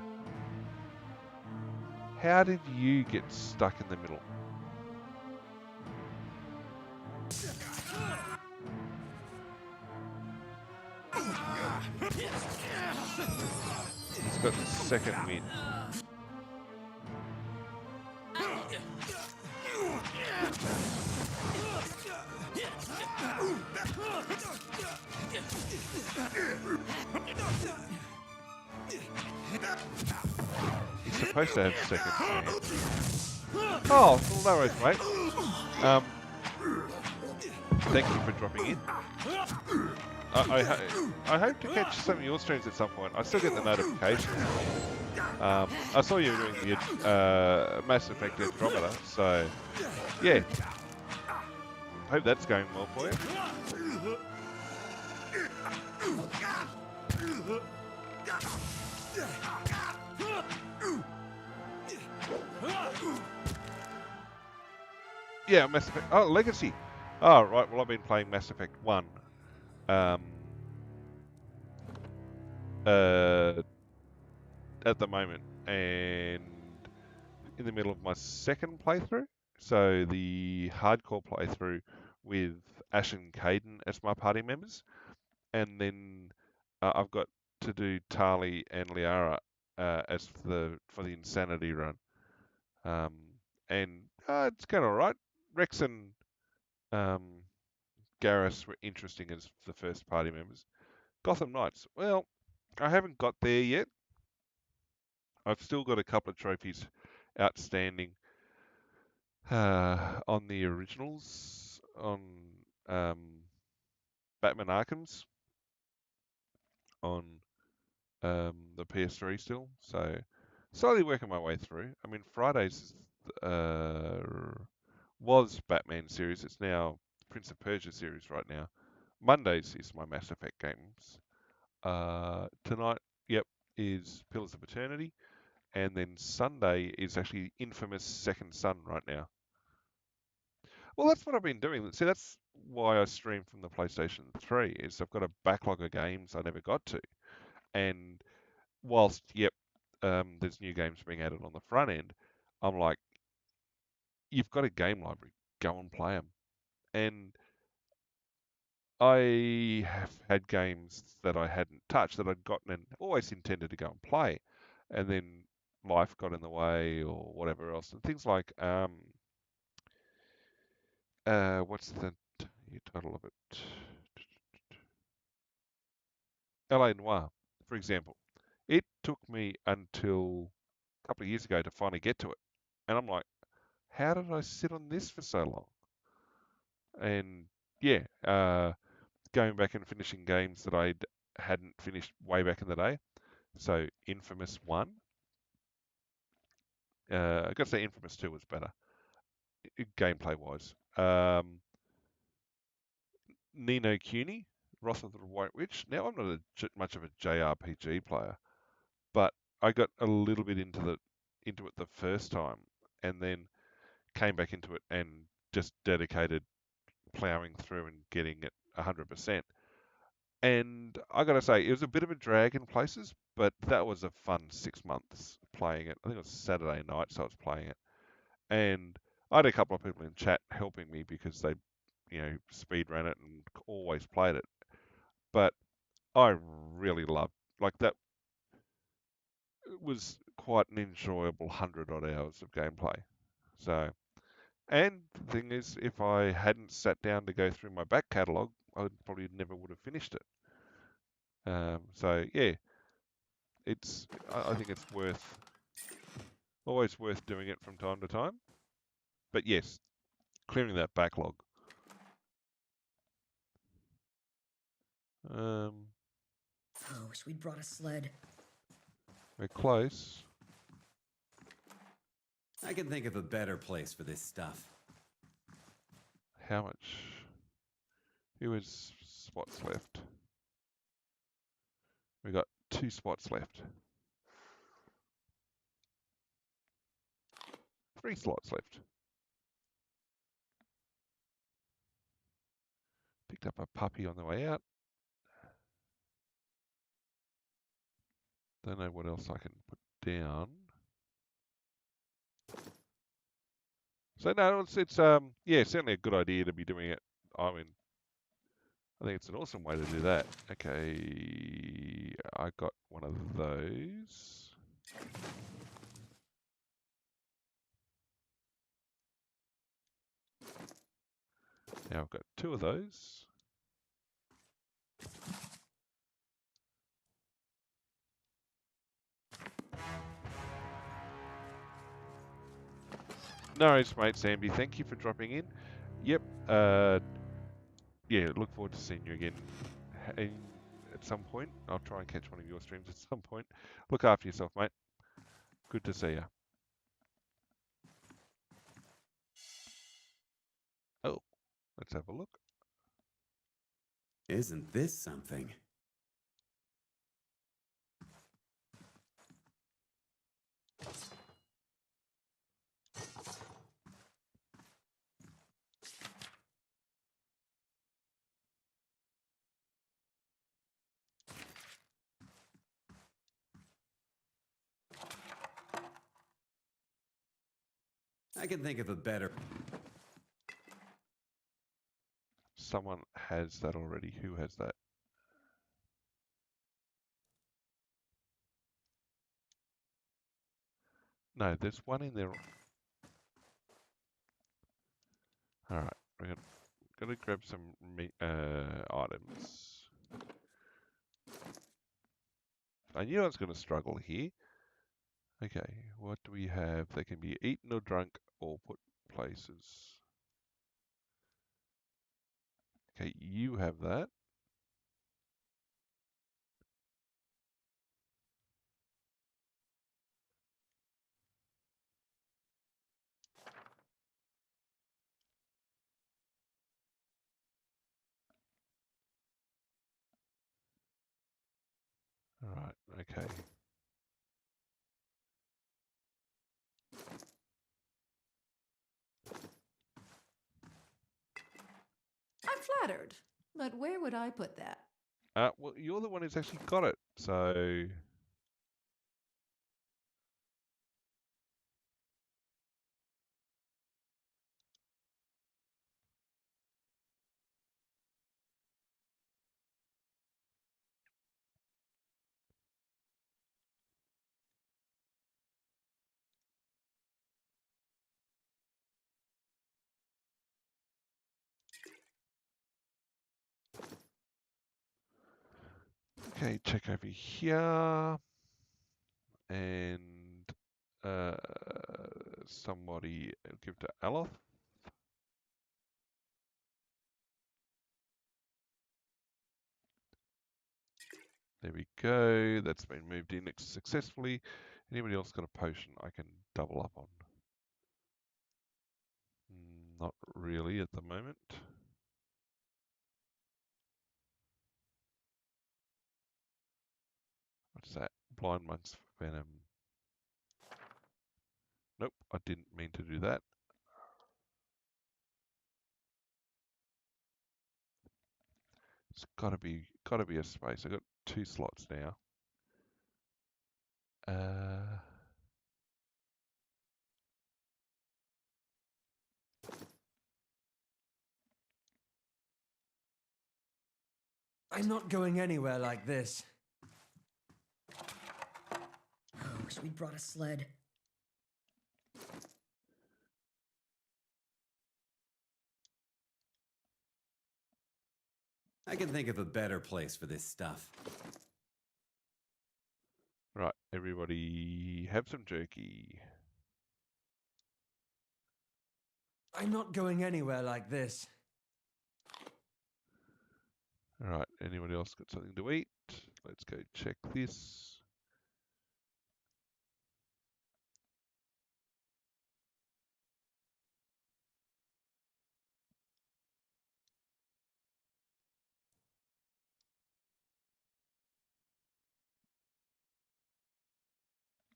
How did you get stuck in the middle? He's got the second win. He's supposed to have second chance. Oh, well, no worries, mate. Thank you for dropping in. I hope to catch some of your streams at some point. I still get the notifications. I saw you doing the Mass Effect Andromeda, so yeah. Hope that's going well for you. Yeah, Mass Effect. Oh, Legacy. Oh, right. Well, I've been playing Mass Effect 1. At the moment, and in the middle of my second playthrough. So the hardcore playthrough with Ash and Caden as my party members, and then I've got to do Tali and Liara as for the Insanity run. And it's going alright. Rex and Garrus were interesting as the first party members. Gotham Knights. Well, I haven't got there yet. I've still got a couple of trophies outstanding on the originals, on Batman Arkham's, on the PS3 still. So slowly working my way through. I mean, Fridays was Batman series. It's now Prince of Persia series right now. Mondays is my Mass Effect games. Tonight, yep, is Pillars of Eternity. And then Sunday is actually Infamous Second Son right now. Well, that's what I've been doing. See, that's why I stream from the PlayStation 3, is I've got a backlog of games I never got to. And whilst, yep, there's new games being added on the front end, I'm like, you've got a game library, go and play them. And I have had games that I hadn't touched that I'd gotten and always intended to go and play. And then life got in the way or whatever else. And things like, what's the title of it? LA Noire, for example. It took me until a couple of years ago to finally get to it. And I'm like, how did I sit on this for so long? And yeah, going back and finishing games that I hadn't finished way back in the day. So Infamous 1. I got to say Infamous 2 was better, gameplay-wise. Ni no Kuni, Wrath of the White Witch. Now, I'm not much of a JRPG player, but I got a little bit into it the first time, and then came back into it and just dedicated plowing through and getting it 100%. And I got to say, it was a bit of a drag in places, but that was a fun 6 months playing it. I think it was Saturday night, so I was playing it. And I had a couple of people in chat helping me because they, speed ran it and always played it. But I really loved, like, that was quite an enjoyable 100 odd hours of gameplay. So, and the thing is, if I hadn't sat down to go through my back catalogue, I probably never would have finished it. So yeah, I think it's always worth doing it from time to time. But yes, clearing that backlog. Oh, wish we'd brought a sled. We're close. I can think of a better place for this stuff. How much? Who has spots left? We've got 2 spots left. 3 slots left. Picked up a puppy on the way out. Don't know what else I can put down. So no, it's yeah, certainly a good idea to be doing it. I mean, I think it's an awesome way to do that. Okay, I got one of those. Now I've got 2 of those. No worries, mate, Samby. Thank you for dropping in. Yep. Yeah, look forward to seeing you again at some point. I'll try and catch one of your streams at some point. Look after yourself, mate. Good to see you. Oh, let's have a look. Isn't this something? I can think of a better... Someone has that already. Who has that? No, there's one in there. All right, we're gonna grab some items. I knew I was gonna struggle here. Okay, what do we have? They can be eaten or drunk or put places. Okay, you have that. All right, okay. I'm flattered, but where would I put that? Well, you're the one who's actually got it, so... Okay, check over here. And somebody give to Aloth. There we go. That's been moved in successfully. Anybody else got a potion I can double up on? Not really at the moment. What's that? Blind Monk's Venom. Nope, I didn't mean to do that. It's gotta be a space. I got 2 slots now. I'm not going anywhere like this. Oh, wish we'd brought a sled. I can think of a better place for this stuff. Right, everybody have some jerky. I'm not going anywhere like this. All right, anybody else got something to eat? Let's go check this.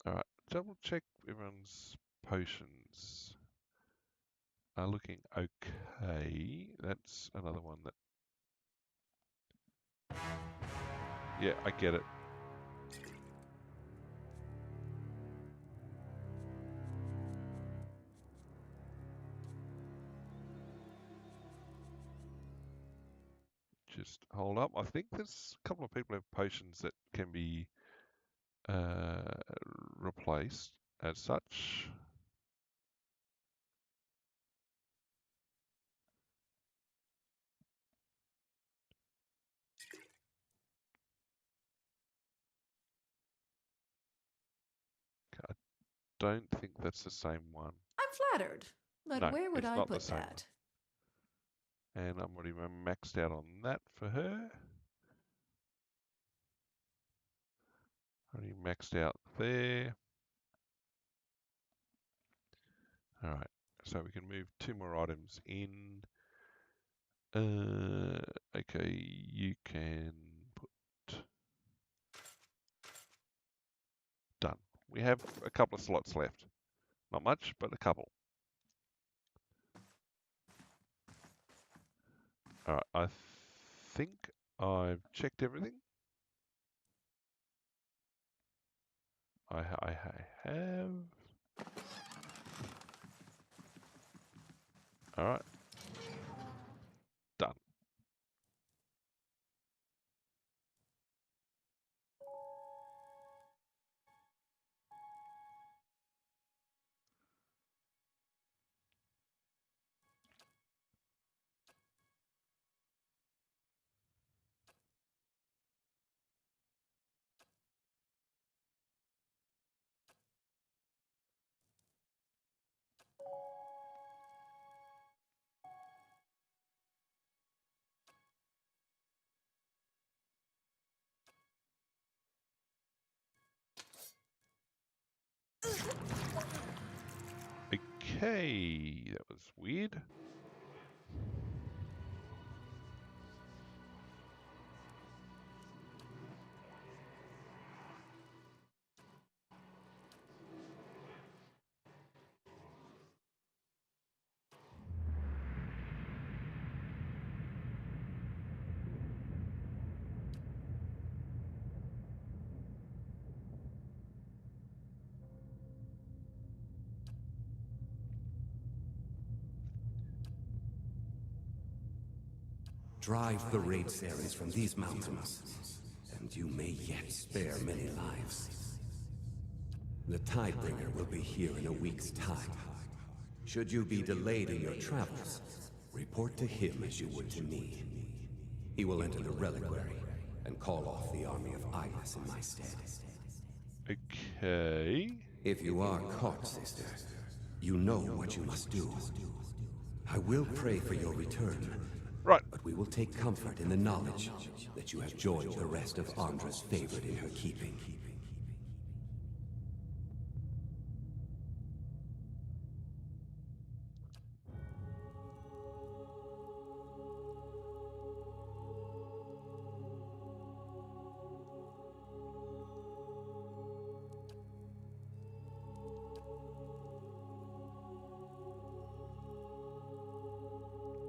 Alright, double check everyone's potions are looking okay. That's another one that... Yeah, I get it. Just hold up. I think there's a couple of people have potions that can be replaced as such. I don't think that's the same one. I'm flattered. But No, where would it's I not the put same that? one. And I'm already maxed out on that for her. Already maxed out there. Alright, so we can move 2 more items in. Okay, you can put... Done. We have a couple of slots left. Not much, but a couple. Alright, I think I've checked everything. I have. Alright. Done. Okay, that was weird. Drive the raid series from these mountains, and you may yet spare many lives. The Tidebringer will be here in a week's time. Should you be delayed in your travels, report to him as you would to me. He will enter the reliquary and call off the army of Iris in my stead. Okay. If you are caught, sister, you know what you must do. I will pray for your return. Right. But we will take comfort in the knowledge that you have joined the rest of Andra's favorite in her keeping.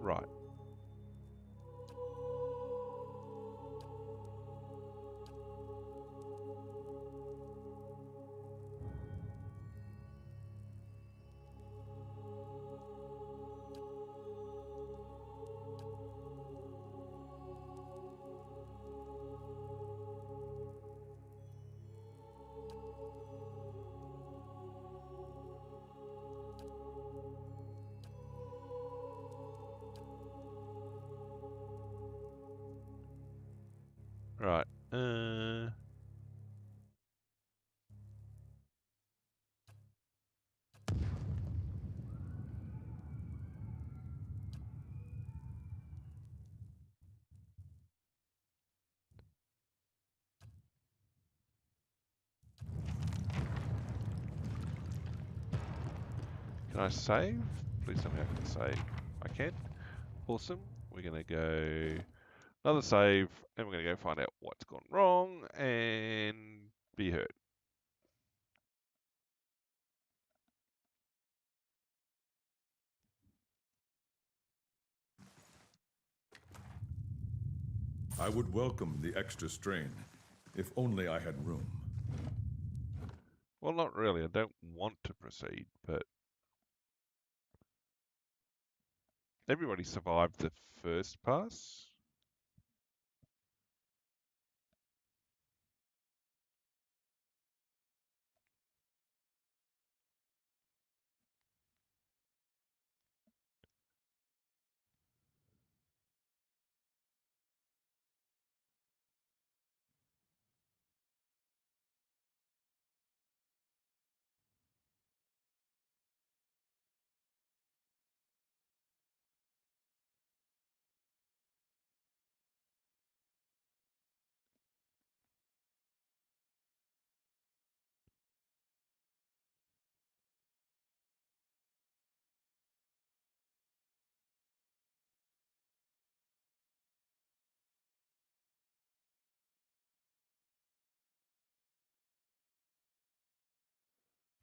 Right. Right. Can I save? Please tell me I can save. I can. Awesome. We're going to go another save, and we're going to go find out what's gone wrong and be heard. I would welcome the extra strain, if only I had room. Well, not really. I don't want to proceed, but everybody survived the first pass.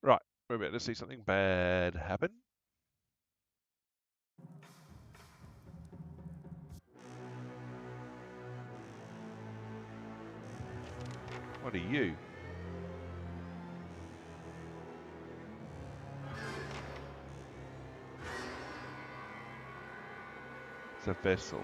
Right, we're about to see something bad happen. What are you? It's a vessel.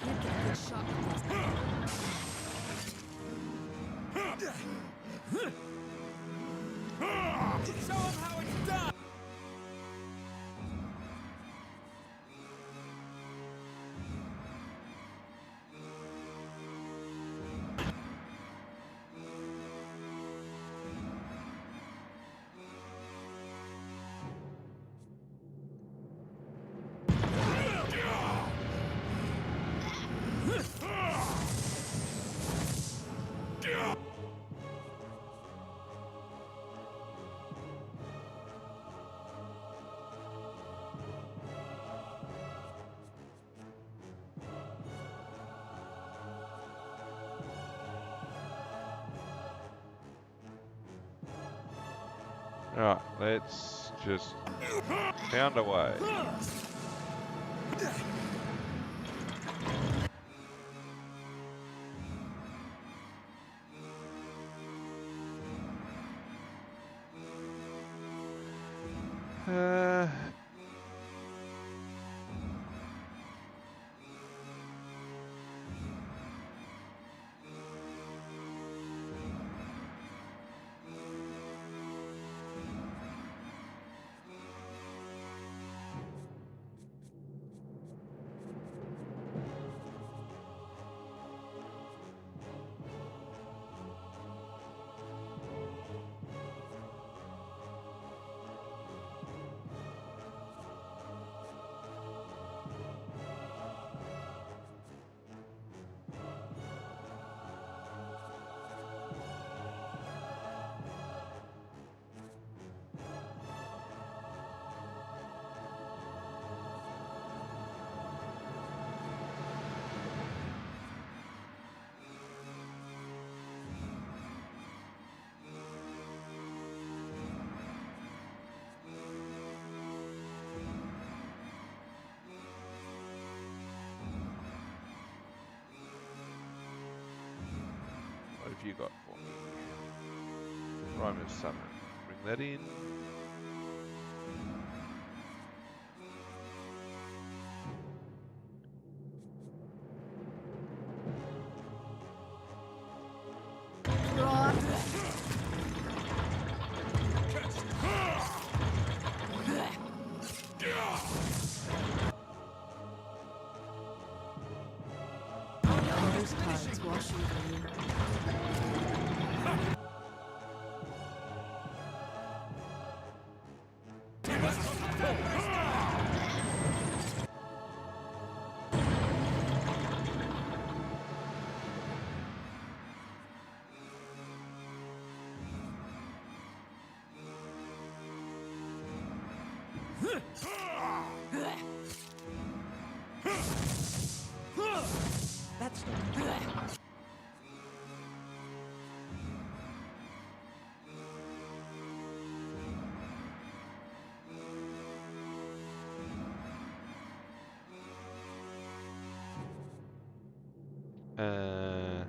Can't get a good shot with these. Show 'em how it's done! Right, let's just pound away. Uh, what have you got for me? Rhymer's Summon. Bring that in. Those tides wash over you. That's the Uh,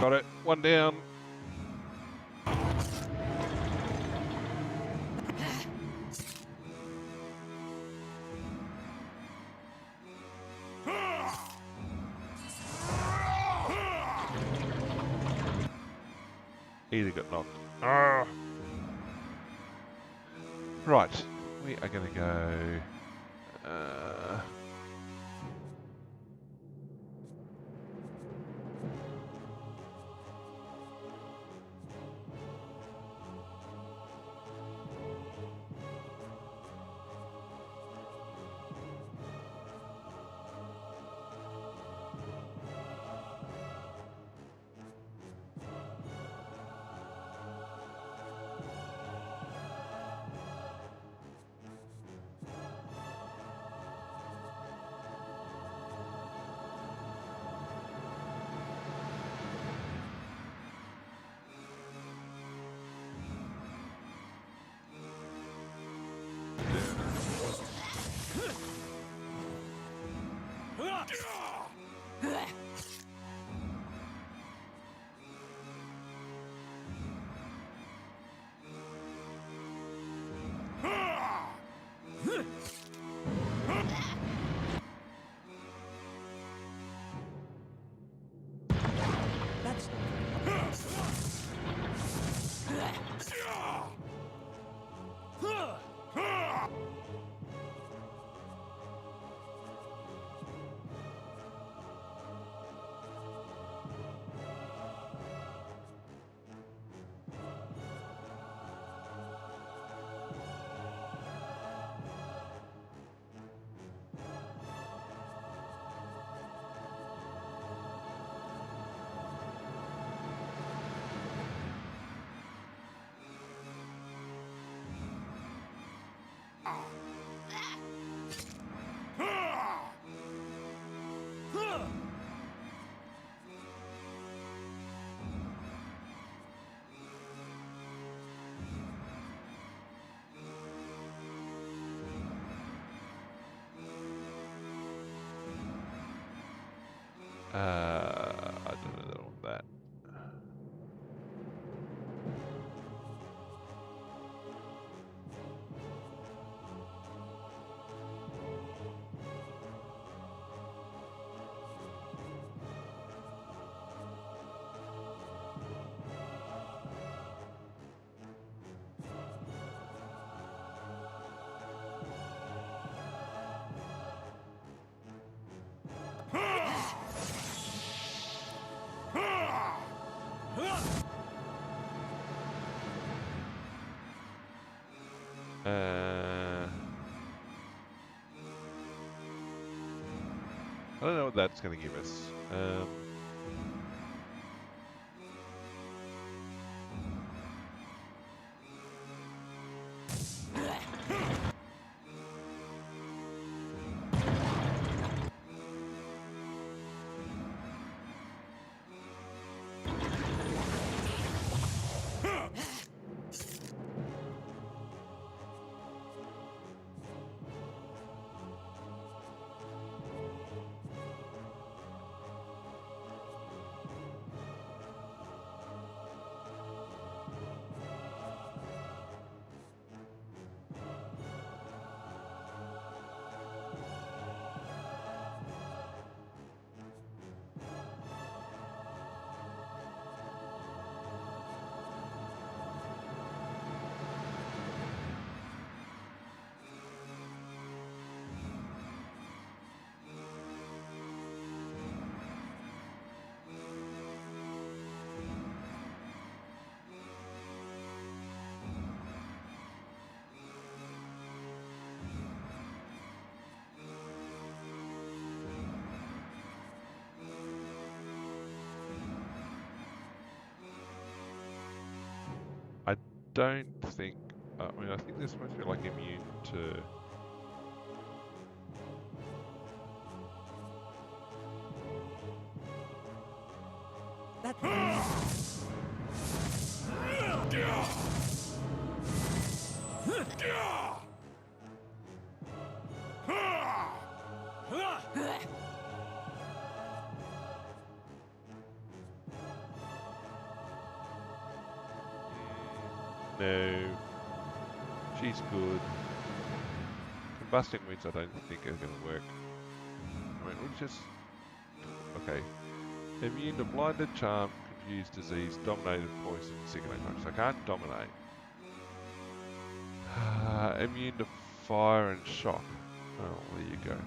got it. One down. Either got knocked. Ah. Right, we are going to go. That's I don't know that I want that. I don't know what that's going to give us. I don't think. I mean, I think they're supposed to be like immune to. No, she's good. Combusting winds, I don't think are going to work. I mean, we'll just. Okay. Immune to blinded, charm, confused, disease, dominated, poison, sickening. So I can't dominate. Immune to fire and shock. Oh, there you go.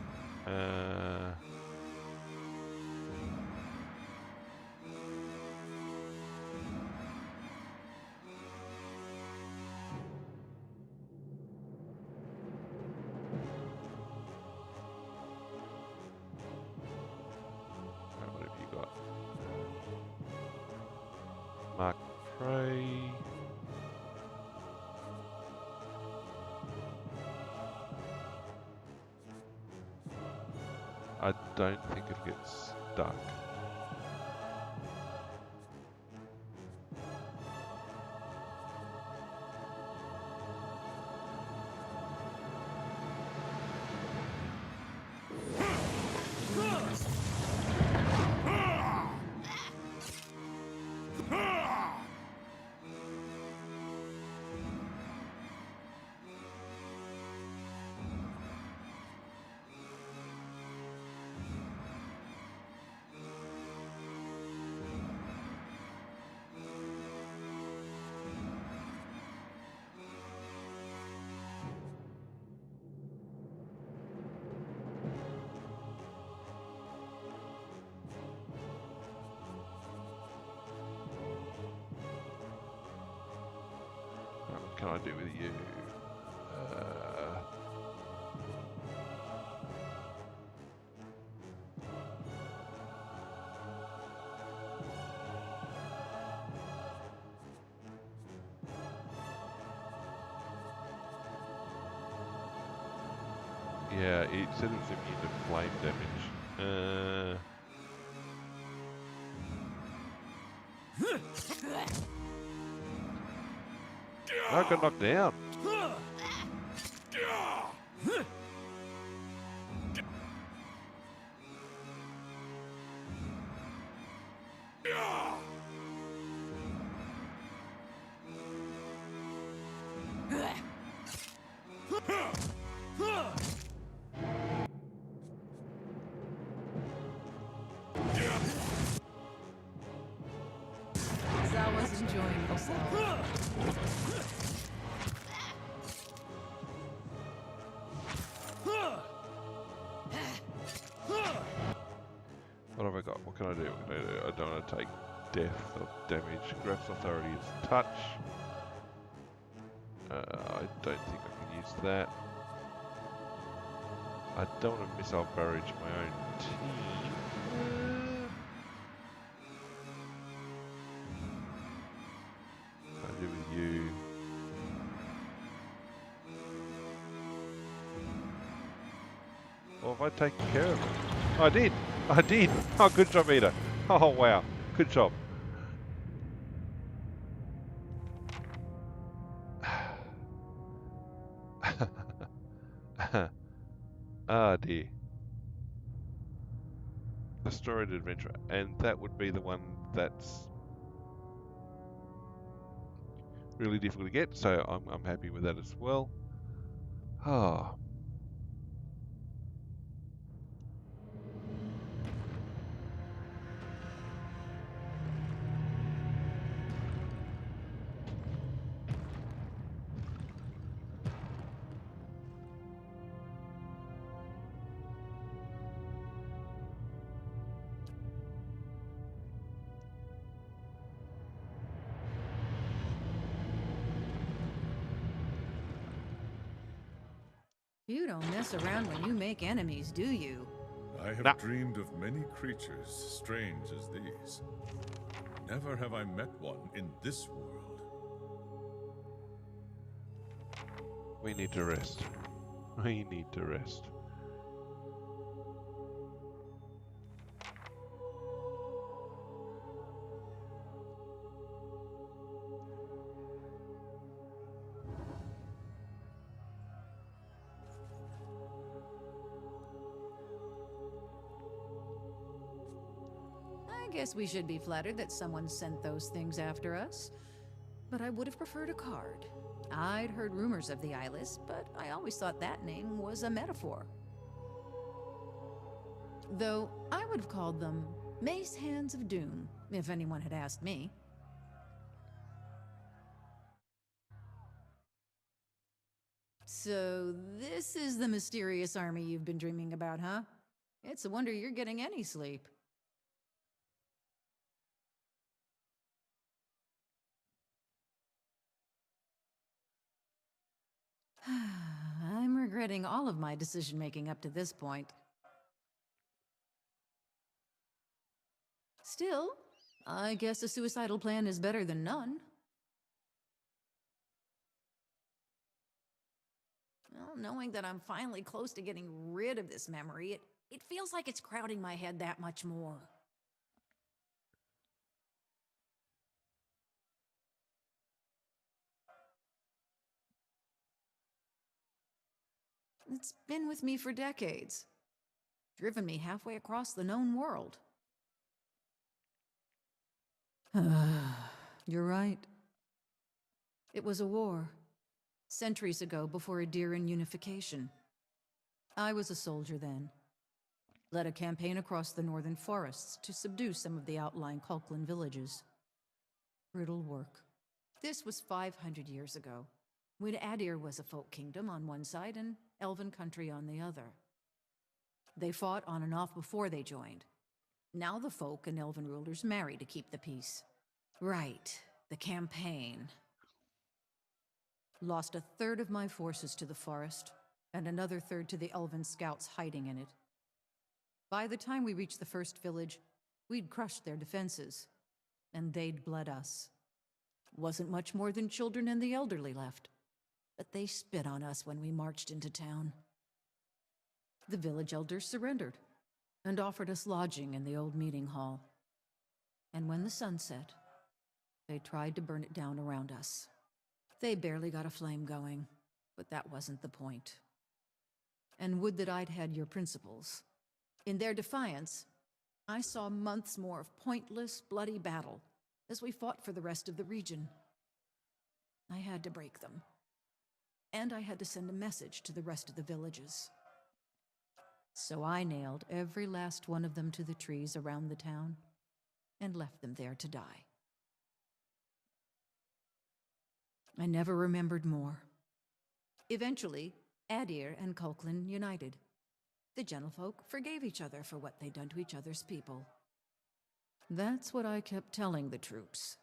What have you got? Mark Prey. I don't think it gets stuck. What can I do with you? Yeah, it said it was immune to flame damage. I got knocked down. I was enjoying myself. What have I got? What can I do? I don't want to take death or damage. Grab's authority is touch. I don't think I can use that. I don't want to missile barrage my own team. Or have I taken care of it? I did! I did! Oh, good job, Eda. Oh, wow. Good job. Ah, dear. The storied adventure. And that would be the one that's really difficult to get, so I'm happy with that as well. Ah. You don't mess around when you make enemies, do you? I have Nah. dreamed of many creatures strange as these. Never have I met one in this world. We need to rest. We need to rest. I guess we should be flattered that someone sent those things after us. But I would have preferred a card. I'd heard rumors of the eyeless, but I always thought that name was a metaphor. Though I would have called them Mace Hands of Doom, if anyone had asked me. So this is the mysterious army you've been dreaming about, huh? It's a wonder you're getting any sleep. I'm regretting all of my decision-making up to this point. Still, I guess a suicidal plan is better than none. Well, knowing that I'm finally close to getting rid of this memory, it feels like it's crowding my head that much more. It's been with me for decades, driven me halfway across the known world. You're right. It was a war, centuries ago before Adiran unification. I was a soldier then. Led a campaign across the northern forests to subdue some of the outlying Kulklan villages. Brutal work. This was 500 years ago, when Adir was a folk kingdom on one side and elven country on the other. They fought on and off before they joined. Now the folk and elven rulers marry to keep the peace. Right, the campaign. Lost a third of my forces to the forest, and another third to the elven scouts hiding in it. By the time we reached the first village, we'd crushed their defenses, and they'd bled us. Wasn't much more than children and the elderly left, but they spit on us when we marched into town. The village elders surrendered, and offered us lodging in the old meeting hall. And when the sun set, they tried to burn it down around us. They barely got a flame going, but that wasn't the point. And would that I'd had your principles. In their defiance, I saw months more of pointless, bloody battle as we fought for the rest of the region. I had to break them. And I had to send a message to the rest of the villages. So I nailed every last one of them to the trees around the town and left them there to die. I never remembered more. Eventually, Adir and Kulklan united. The gentlefolk forgave each other for what they'd done to each other's people. That's what I kept telling the troops.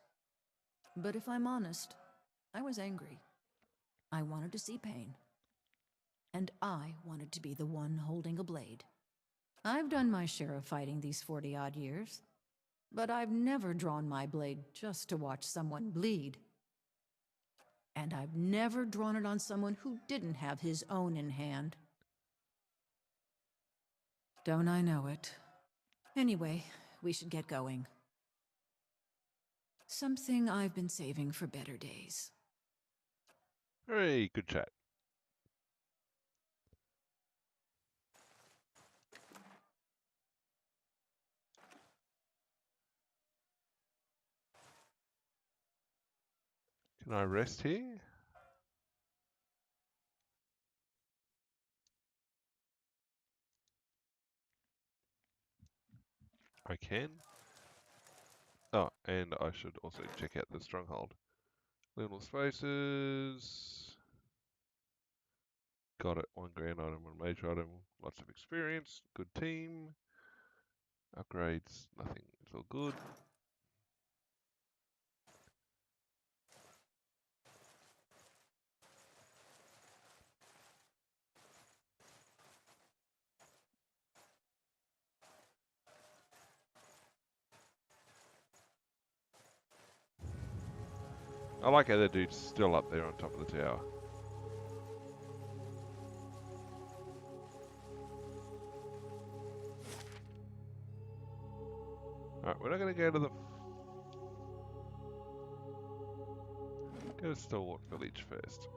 But if I'm honest, I was angry. I wanted to see pain. And I wanted to be the one holding a blade. I've done my share of fighting these 40-odd years, but I've never drawn my blade just to watch someone bleed. And I've never drawn it on someone who didn't have his own in hand. Don't I know it? Anyway, we should get going. Something I've been saving for better days. Hey, good chat. Can I rest here? I can. Oh, and I should also check out the stronghold. Little spaces. Got it. 1 grand item, 1 major item. Lots of experience. Good team. Upgrades. Nothing. It's all good. I like how that dude's still up there on top of the tower. Alright, we're not going to go to the... Go to Stalwart Village first.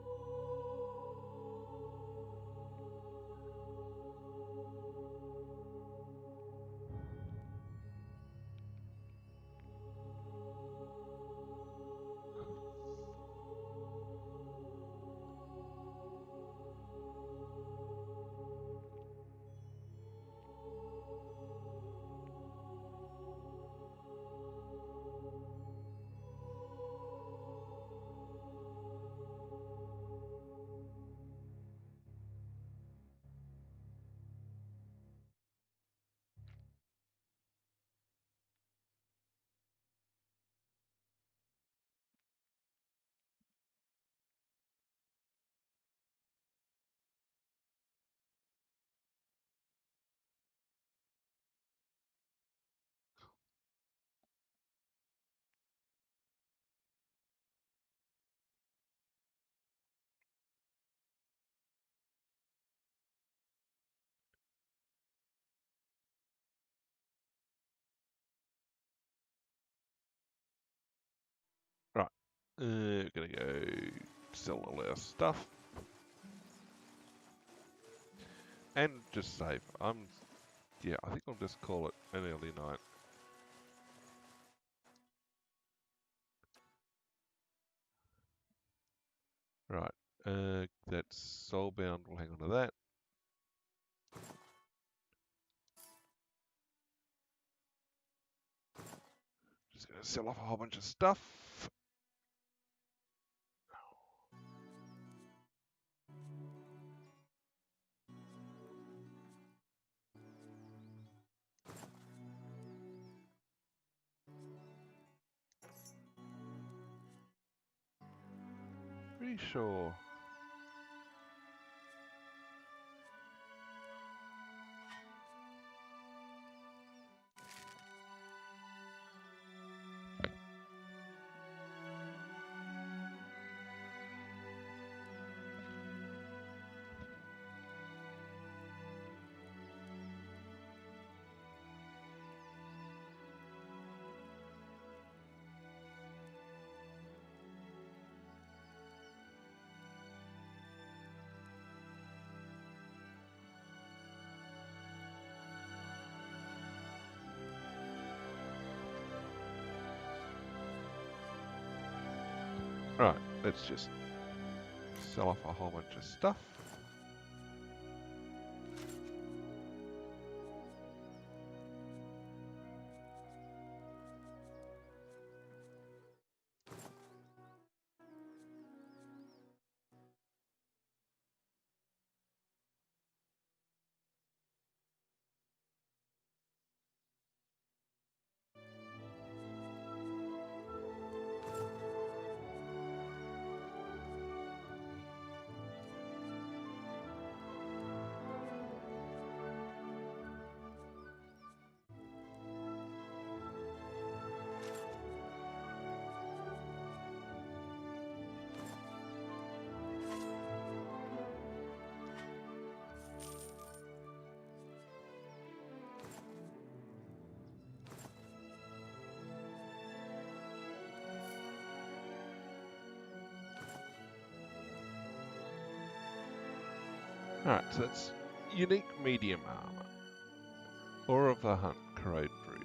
Right. Gonna go sell all our stuff. And just save. Yeah, I think I'll just call it an early night. Right. That's soulbound. We'll hang on to that. Just gonna sell off a whole bunch of stuff. Pretty sure. Right, let's just sell off a whole bunch of stuff. Alright, so that's unique medium armor. Or of the hunt, corrode proofed.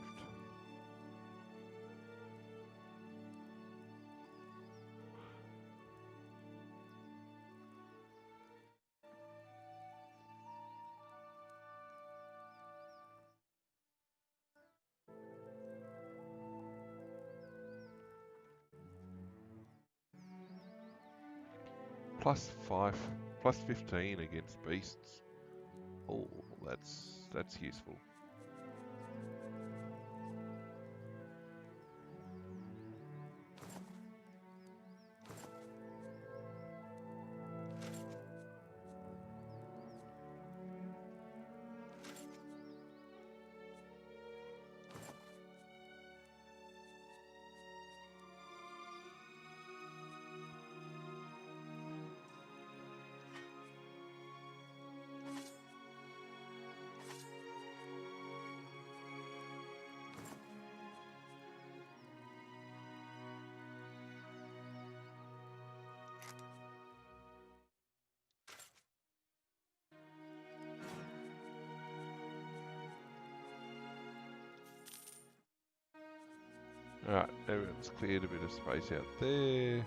+5, +15 against beasts. Oh, that's useful. Alright, everyone's cleared a bit of space out there.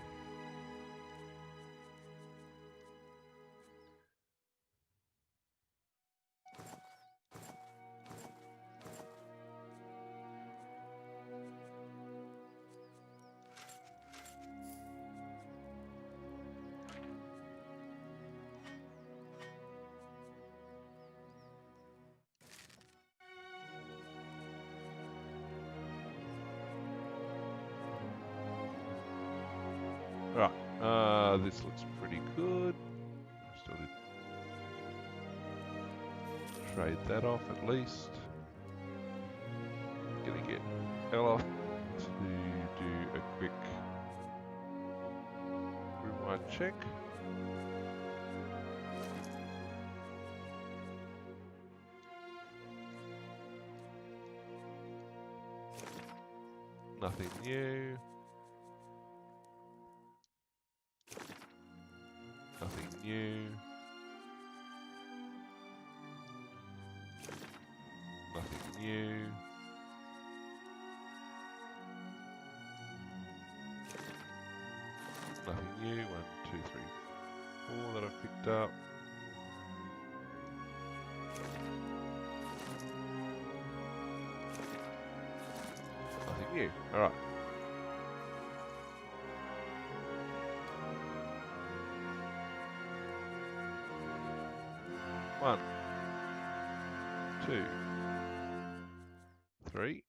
Right, this looks pretty good. Still did trade that off at least. Gonna get Ella to do a quick room-wide check. Nothing new. Nothing new. Nothing new. Nothing new. 1, 2, 3, 4 that I've picked up. Nothing new. Alright. One, 2, 3,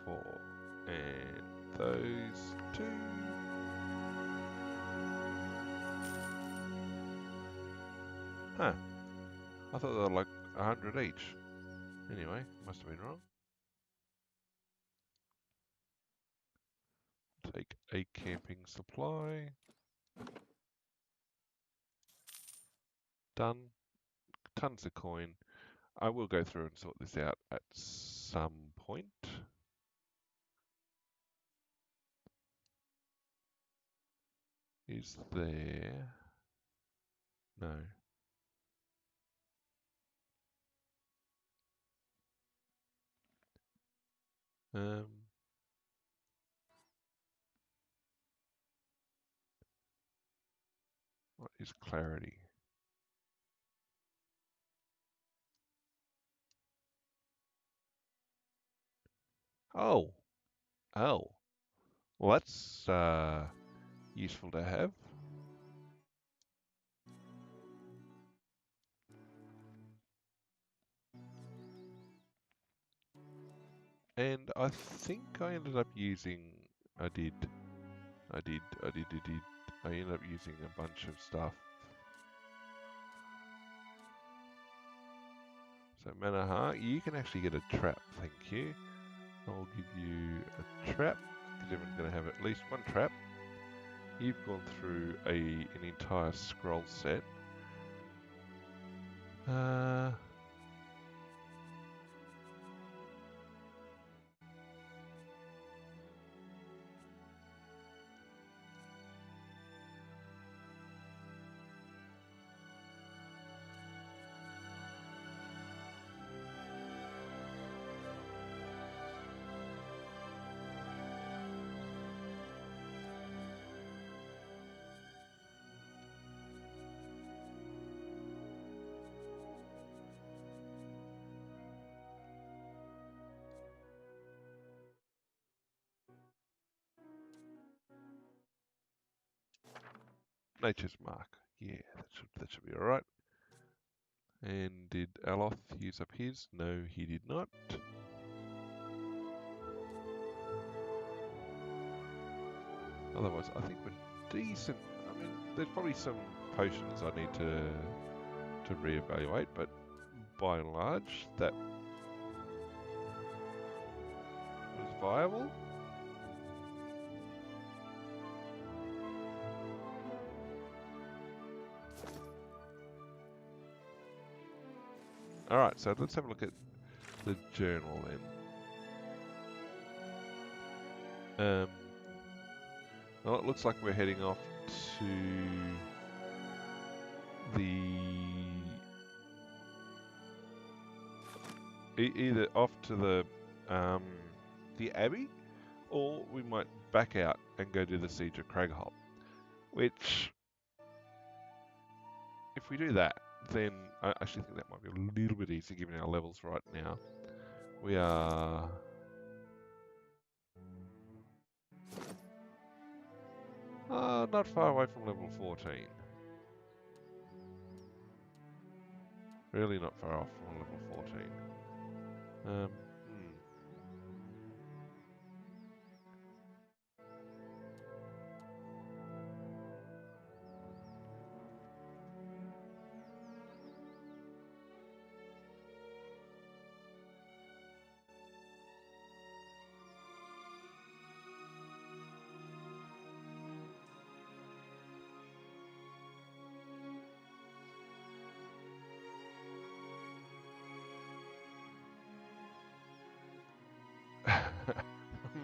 4, and those 2. Huh. I thought they were like 100 each. Anyway, must have been wrong. Take a camping supply. Done. Tons of coin. I will go through and sort this out at some point. Is there... No. What is clarity? Oh. Oh. Well, that's useful to have. And I think I ended up using... I did. I ended up using a bunch of stuff. So Manaha, you can actually get a trap, thank you. I'll give you a trap, because everyone's going to have at least one trap. You've gone through an entire scroll set. Nature's Mark. Yeah, that should be all right. And did Aloth use up his? No, he did not. Otherwise, I think we're decent. I mean, there's probably some potions I need to reevaluate, but by and large, that was viable. All right, so let's have a look at the journal then. Well, it looks like we're heading off to either off to the Abbey, or we might back out and go do the Siege of Cragholt. Which, if we do that, then I actually think that might be a little bit easier given our levels right now. We are not far away from level 14. Really not far off from level 14.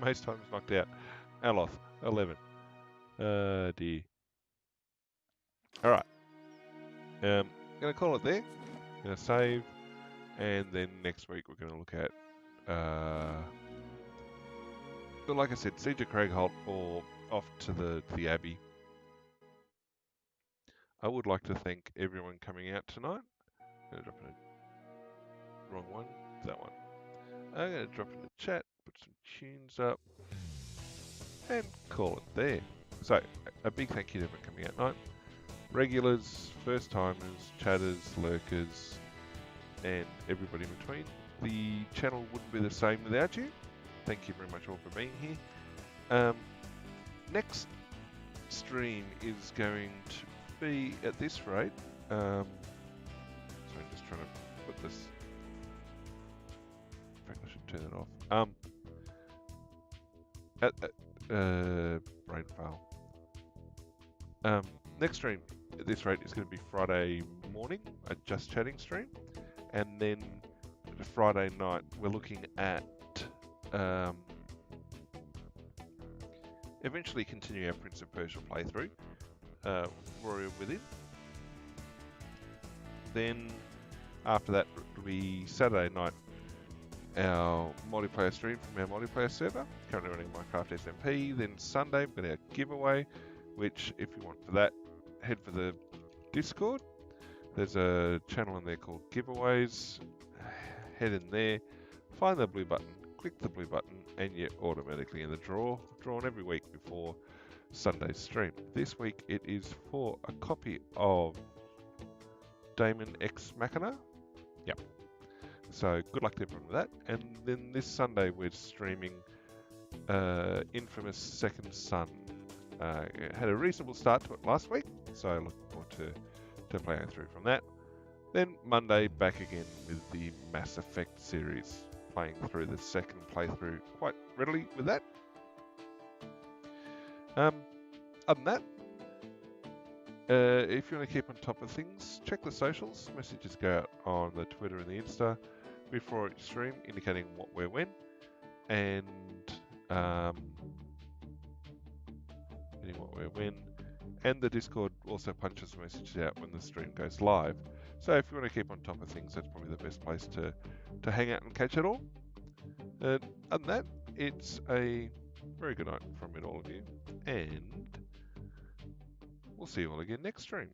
Most times knocked out. Aloth, 11. Dear. Alright. Gonna call it there. Gonna save. And then next week we're gonna look at but like I said, Siege of Cragholt or off to the Abbey. I would like to thank everyone coming out tonight. I'm gonna drop in a wrong one. That one. I'm gonna drop in the chat, put some tunes up, and call it there. So, a big thank you to everyone coming out tonight. Regulars, first timers, chatters, lurkers, and everybody in between. The channel wouldn't be the same without you. Thank you very much all for being here. Next stream is going to be at this rate. So I'm just trying to put this. In fact, I should turn it off. Brain fail. Next stream at this rate is going to be Friday morning, a Just Chatting stream, and then Friday night we're looking at eventually continue our Prince of Persia playthrough, Warrior Within. Then after that will be Saturday night, our multiplayer stream from our multiplayer server, currently running Minecraft SMP. Then Sunday we've got our giveaway, which if you want for that, head for the Discord. There's a channel in there called Giveaways. Head in there, find the blue button, click the blue button, and you're automatically in the draw. Drawn every week before Sunday's stream. This week it is for a copy of Daemon X Machina. Yep. So good luck to everyone with that. And then this Sunday we're streaming Infamous Second Son. Had a reasonable start to it last week, so I look forward to playing through from that. Then Monday back again with the Mass Effect series, playing through the second playthrough quite readily with that. Other than that, if you want to keep on top of things, check the socials. Messages go out on the Twitter and the Insta before each stream, indicating what, where, when, and and the Discord also punches messages out when the stream goes live. So if you want to keep on top of things, that's probably the best place to hang out and catch it all. Other than that, it's a very good night from all of you, and we'll see you all again next stream.